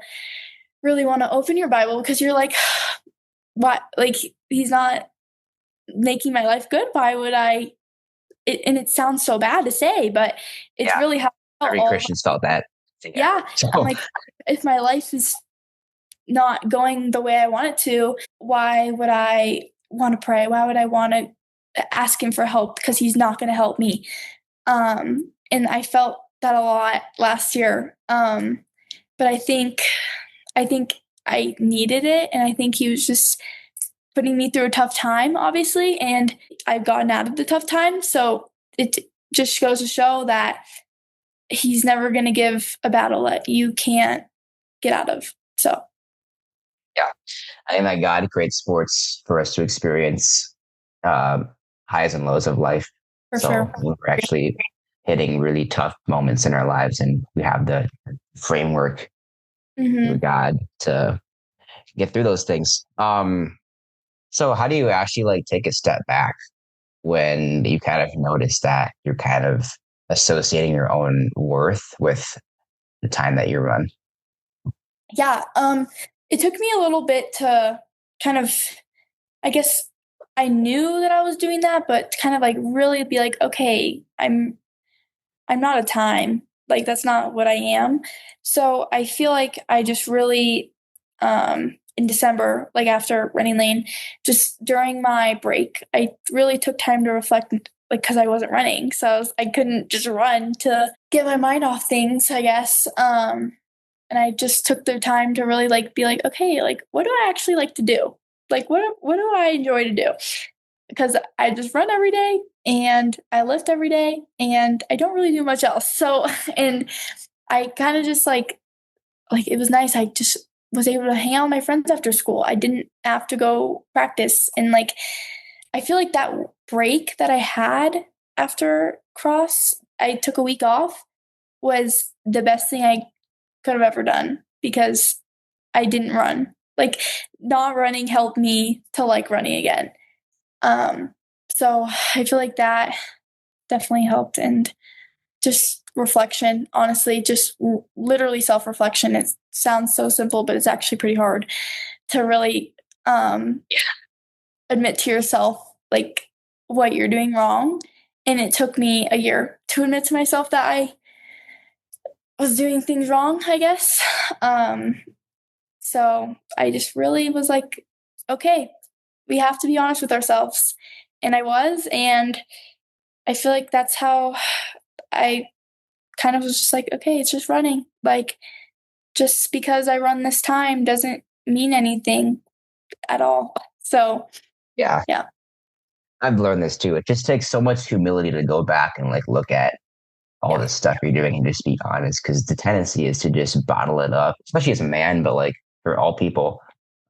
really want to open your Bible because you're like, what? Like he's not making my life good. Why would I? And it sounds so bad to say, but it's really how every Christian's felt that. Yeah. So. I'm like, if my life is not going the way I want it to, why would I want to pray? Why would I want to ask him for help? Because he's not going to help me. And I felt that a lot last year. But I think I needed it. And I think he was just putting me through a tough time, obviously. And I've gotten out of the tough time. So it just goes to show that he's never going to give a battle that you can't get out of. So. Yeah. I think that God creates sports for us to experience highs and lows of life. For sure. We're actually hitting really tough moments in our lives, and we have the framework through God to get through those things. So how do you actually like take a step back when you kind of notice that you're kind of associating your own worth with the time that you run? Yeah. It took me a little bit to kind of, I guess I knew that I was doing that, but kind of like really be like, okay, I'm not a time. Like that's not what I am. So I feel like I just really, in December, like after running lane, just during my break, I really took time to reflect, like, cause I wasn't running. So I couldn't just run to get my mind off things, I guess. And I just took the time to really like be like, okay, like what do I actually like to do? Like what do I enjoy to do? Because I just run every day and I lift every day and I don't really do much else. So, and I kind of just like it was nice. I just was able to hang out with my friends after school. I didn't have to go practice. And like, I feel like that break that I had after cross, I took a week off, was the best thing I could have ever done because I didn't run. Like not running helped me to like running again. So I feel like that definitely helped, and just reflection, honestly, just literally self-reflection. It sounds so simple, but it's actually pretty hard to really admit to yourself like what you're doing wrong. And it took me a year to admit to myself that I was doing things wrong, I guess. So I just really was like, okay, we have to be honest with ourselves. And I was, and I feel like that's how I kind of was just like, okay, it's just running. Like, just because I run this time doesn't mean anything at all. So, yeah. I've learned this too. It just takes so much humility to go back and like look at all this stuff you're doing and just be honest, because the tendency is to just bottle it up, especially as a man, but like for all people,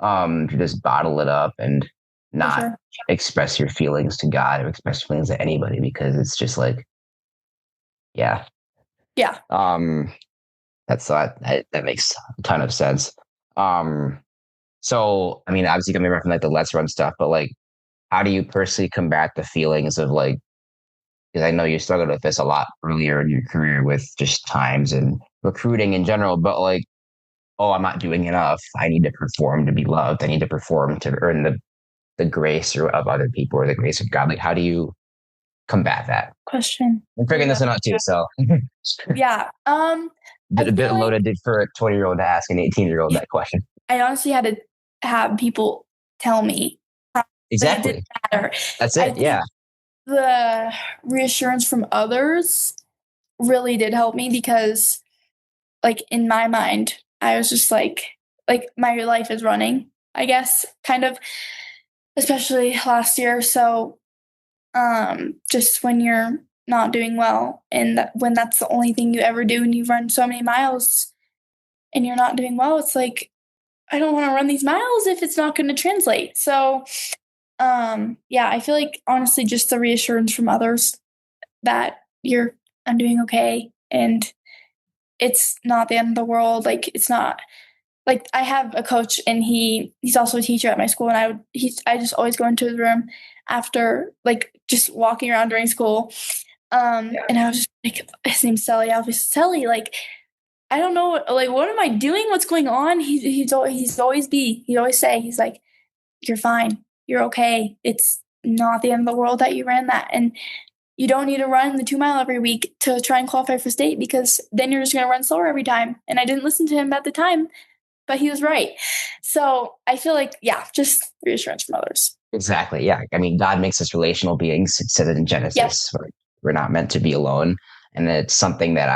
to just bottle it up and not express your feelings to God or express feelings to anybody, because it's just like, yeah. That makes a ton of sense. So I mean, obviously coming back from like the let's run stuff, but like, how do you personally combat the feelings of like, because I know you struggled with this a lot earlier in your career with just times and recruiting in general, but like oh, I'm not doing enough. I need to perform to be loved. I need to perform to earn the grace of other people or the grace of God. Like, how do you combat that? Question. I'm figuring this one out too. So Yeah. I a bit feel like loaded for a 20-year-old to ask an 18-year-old that question. I honestly had to have people tell me. But it Exactly. didn't matter. That's I it. think Yeah. the reassurance from others really did help me because, like, in my mind, I was just like my life is running, I guess, kind of, especially last year. So, just when you're not doing well and when that's the only thing you ever do and you run so many miles and you're not doing well, it's like, I don't want to run these miles if it's not going to translate. So, yeah, I feel like honestly, just the reassurance from others that I'm doing okay and it's not the end of the world. Like, it's not like I have a coach and he's also a teacher at my school, and I just always go into his room after, like, just walking around during school. And I was just like, his name's Sally. I was Sally, like, I don't know, like, what am I doing? What's going on? He'd always say, he's like, you're fine. You're okay. It's not the end of the world that you ran that. And you don't need to run the 2 mile every week to try and qualify for state, because then you're just going to run slower every time. And I didn't listen to him at the time, but he was right. So I feel like, yeah, just reassurance from others. Exactly. Yeah. I mean, God makes us relational beings. It said it in Genesis. Yep. We're not meant to be alone. And it's something that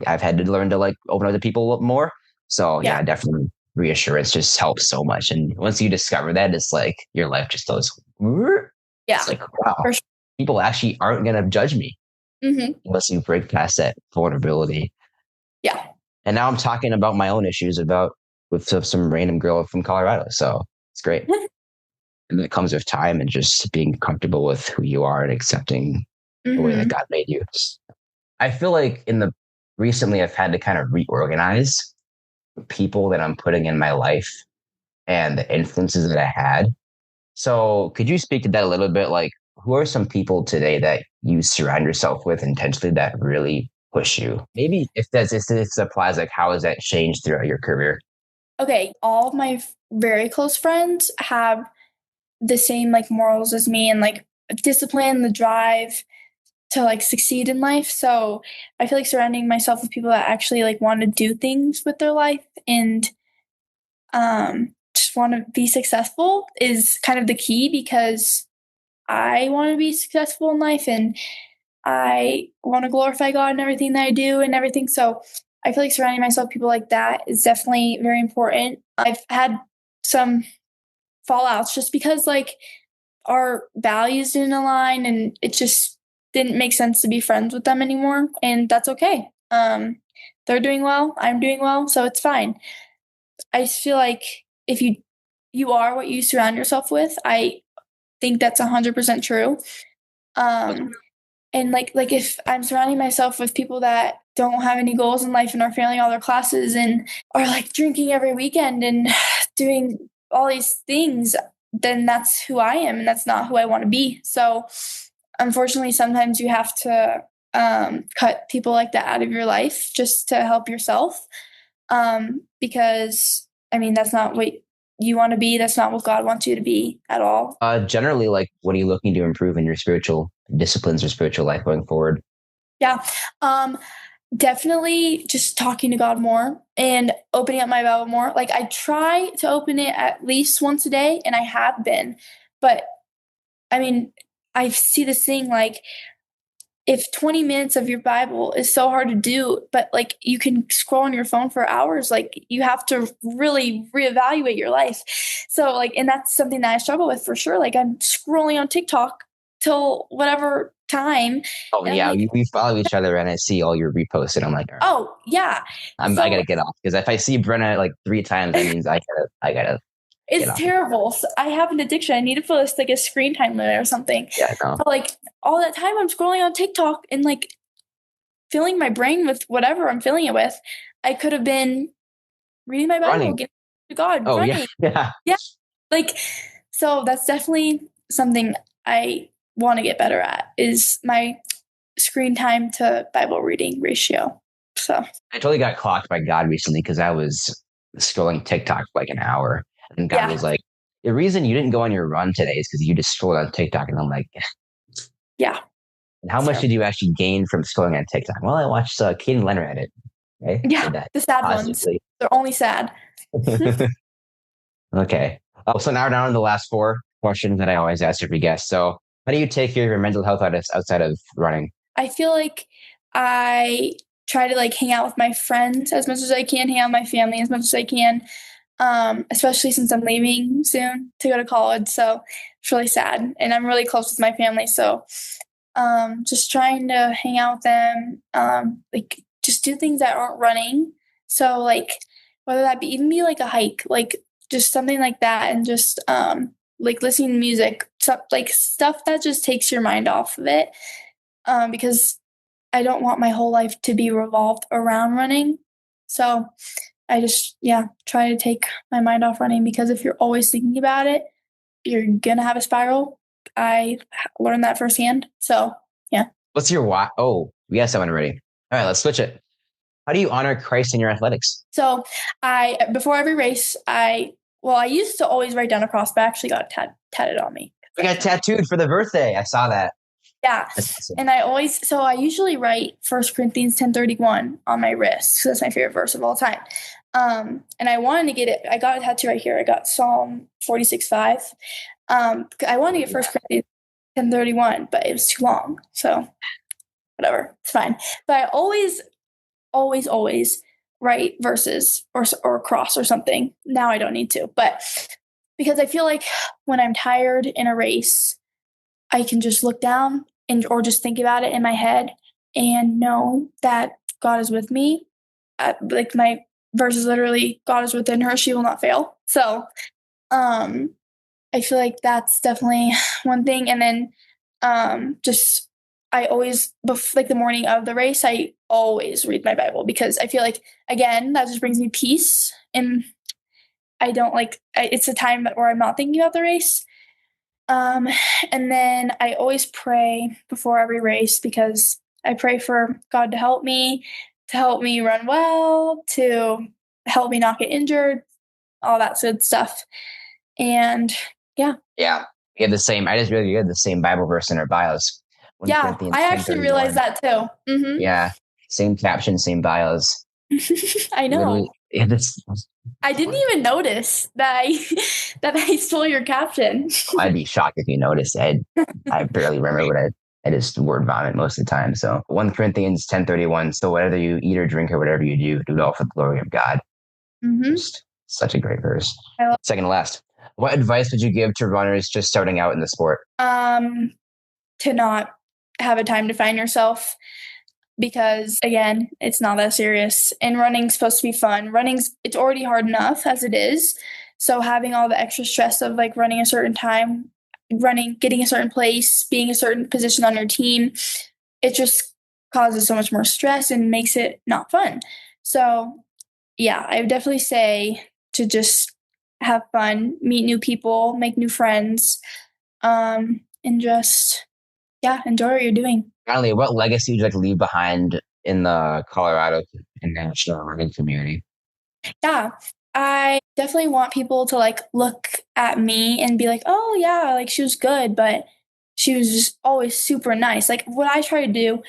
I've had to learn to, like, open up to people more. So yeah, definitely reassurance just helps so much. And once you discover that, it's like your life just goes, yeah. It's like, wow, sure. People actually aren't going to judge me unless you break past that vulnerability. Yeah. And now I'm talking about my own issues with some random girl from Colorado. So it's great. And it comes with time and just being comfortable with who you are and accepting the way that God made you. I feel like recently I've had to kind of reorganize the people that I'm putting in my life and the influences that I had. So could you speak to that a little bit? Like, who are some people today that you surround yourself with intentionally that really push you? Maybe if this applies, like, how has that changed throughout your career? Okay. All of my very close friends have the same, like, morals as me and, like, discipline, the drive to, like, succeed in life. So I feel like surrounding myself with people that actually, like, want to do things with their life and just want to be successful is kind of the key, because I want to be successful in life and I want to glorify God in everything that I do and everything. So I feel like surrounding myself with people like that is definitely very important. I've had some fallouts just because, like, our values didn't align and it just didn't make sense to be friends with them anymore. And that's okay. They're doing well. I'm doing well. So it's fine. I just feel like if you are what you surround yourself with, I think that's 100% true. And like if I'm surrounding myself with people that don't have any goals in life and are failing all their classes and are, like, drinking every weekend and doing all these things, then that's who I am and that's not who I want to be. So unfortunately, sometimes you have to cut people like that out of your life just to help yourself. Because, I mean, that's not what you want to be. That's not what God wants you to be at all. Generally, like, what are you looking to improve in your spiritual disciplines or spiritual life going forward? Yeah. Definitely just talking to God more and opening up my Bible more. Like, I try to open it at least once a day, and I have been. But, I mean, I see this thing, like, if 20 minutes of your Bible is so hard to do, but, like, you can scroll on your phone for hours, like, you have to really reevaluate your life. So, like, and that's something that I struggle with for sure. Like, I'm scrolling on TikTok till whatever time. Oh, yeah. Like, we follow each other and I see all your reposts and I'm like, all right, oh, yeah. I got to get off, because if I see Brenna like 3 times, that means I got to. It's terrible. So I have an addiction. I need to put this, like, a screen time limit or something. Yeah, no. But, like, all that time I'm scrolling on TikTok and, like, filling my brain with whatever I'm filling it with. I could have been reading my Bible, getting to God, oh, running. Yeah. Like, so that's definitely something I want to get better at, is my screen time to Bible reading ratio. So I totally got clocked by God recently, because I was scrolling TikTok for like an hour. And God Yeah. was like, the reason you didn't go on your run today is because you just scrolled on TikTok. And I'm like, Yeah. and how much did you actually gain from scrolling on TikTok? Well, I watched Kate and Leonard edit. Right? Yeah. That The sad ones. positively. They're only sad. Okay. Oh, so now we're down to the last 4 questions that I always ask every guest. So how do you take care of your mental health outside of running? I feel like I try to like hang out with my friends as much as I can, hang out with my family as much as I can, especially since I'm leaving soon to go to college. So it's really sad. And I'm really close with my family. So just trying to hang out with them, like just do things that aren't running. So like whether that be even be like a hike, like just something like that, and just like listening to music, like stuff that just takes your mind off of it. Because I don't want my whole life to be revolved around running. So I just, try to take my mind off running, because if you're always thinking about it, you're going to have a spiral. I learned that firsthand. So, yeah. What's your why? Oh, yes, I'm ready. All right, let's switch it. How do you honor Christ in your athletics? So before every race, I used to always write down a cross, but I actually got tatted on me. I got tattooed for the birthday. I saw that. Yeah. Awesome. And I usually write 1 Corinthians 10:31 on my wrist. So that's my favorite verse of all time. And I wanted to get it. I got a tattoo right here. I got Psalm 46:5. I wanted to get 1 Corinthians 10:31, but it was too long. So whatever, it's fine. But I always write verses or cross or something. Now I don't need to, but because I feel like when I'm tired in a race, I can just look down or just think about it in my head and know that God is with me. Like my verse is literally, God is within her, she will not fail. So I feel like that's definitely one thing. And then I always, like the morning of the race, I always read my Bible, because I feel like, again, that just brings me peace. And I don't it's a time where I'm not thinking about the race. And then I always pray before every race, because I pray for God to help me run well, to help me not get injured, all that good stuff. And yeah. We have the same. I just realized you had the same Bible verse in our bios. Yeah, I actually realized that too. Mm-hmm. Yeah, same caption, same bios. I know. This. I didn't even notice that I stole your caption. I'd be shocked if you noticed. I barely remember what I just word vomit most of the time. So 1 Corinthians 10:31. So whatever you eat or drink or whatever you do it all for the glory of God. Mm-hmm. Just such a great verse. Second to last. What advice would you give to runners just starting out in the sport? To not have a time to find yourself, because again, it's not that serious, and running's supposed to be fun. It's already hard enough as it is. So having all the extra stress of like running a certain time, getting a certain place, being a certain position on your team, it just causes so much more stress and makes it not fun. So yeah, I would definitely say to just have fun, meet new people, make new friends, and just, enjoy what you're doing. Finally, what legacy would you like to leave behind in the Colorado and national running community? Yeah, I definitely want people to like look at me and be like, oh yeah, like she was good, but she was just always super nice. Like what I try to do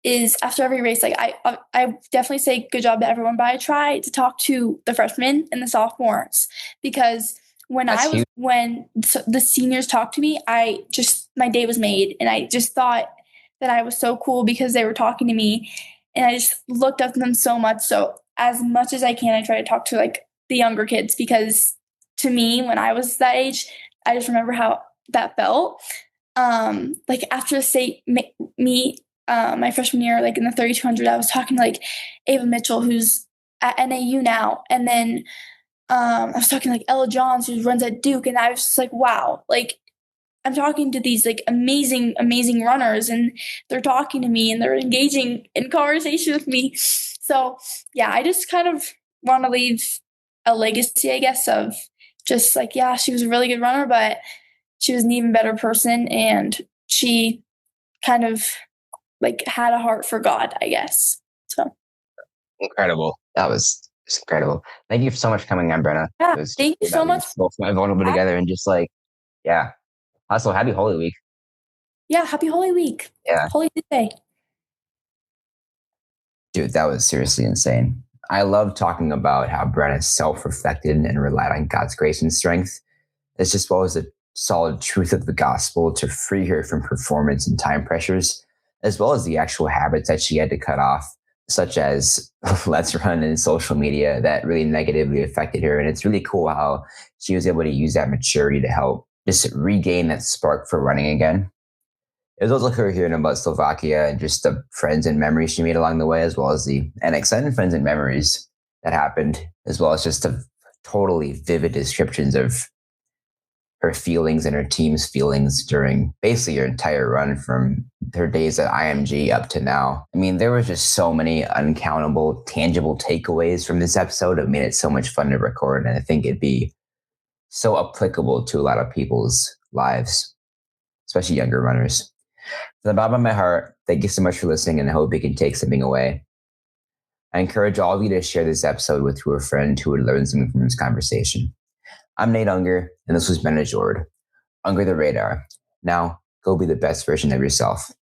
is after every race, like I definitely say good job to everyone, but I try to talk to the freshmen and the sophomores, because when the seniors talked to me, my day was made, and I just thought that I was so cool because they were talking to me, and I just looked up to them so much. So as much as I can, I try to talk to like the younger kids, because to me, when I was that age, I just remember how that felt. Like after the state meet, my freshman year, like in the 3200, I was talking to like Ava Mitchell, who's at NAU now. And then I was talking to like Ella Johns, who runs at Duke. And I was just like, wow, like I'm talking to these like amazing, amazing runners, and they're talking to me and they're engaging in conversation with me. So yeah, I just kind of want to leave a legacy, I guess, of just like, yeah, she was a really good runner, but she was an even better person. And she kind of like had a heart for God, I guess. So incredible. That was It's incredible. Thank you so much for coming on, Brenna. Yeah, It was thank you cool so that we much. both went vulnerable together and just like, yeah. Also, happy Holy Week. Yeah, happy Holy Week. Yeah. Holy Day. Dude, that was seriously insane. I love talking about how Brenna self-reflected and relied on God's grace and strength, as well as the solid truth of the gospel to free her from performance and time pressures, as well as the actual habits that she had to cut off, such as Let's Run and social media that really negatively affected her. And it's really cool how she was able to use that maturity to help just regain that spark for running again. It was also her hearing about Slovakia and just the friends and memories she made along the way, as well as the NXN friends and memories that happened, as well as just the totally vivid descriptions of her feelings and her team's feelings during basically her entire run from her days at IMG up to now. I mean, there were just so many uncountable, tangible takeaways from this episode that made it so much fun to record. And I think it'd be so applicable to a lot of people's lives, especially younger runners. From the bottom of my heart, thank you so much for listening, and I hope you can take something away. I encourage all of you to share this episode with a friend who would learn something from this conversation. I'm Nate Unger, and this was Brenna Jorde. Unger the Radar. Now, go be the best version of yourself.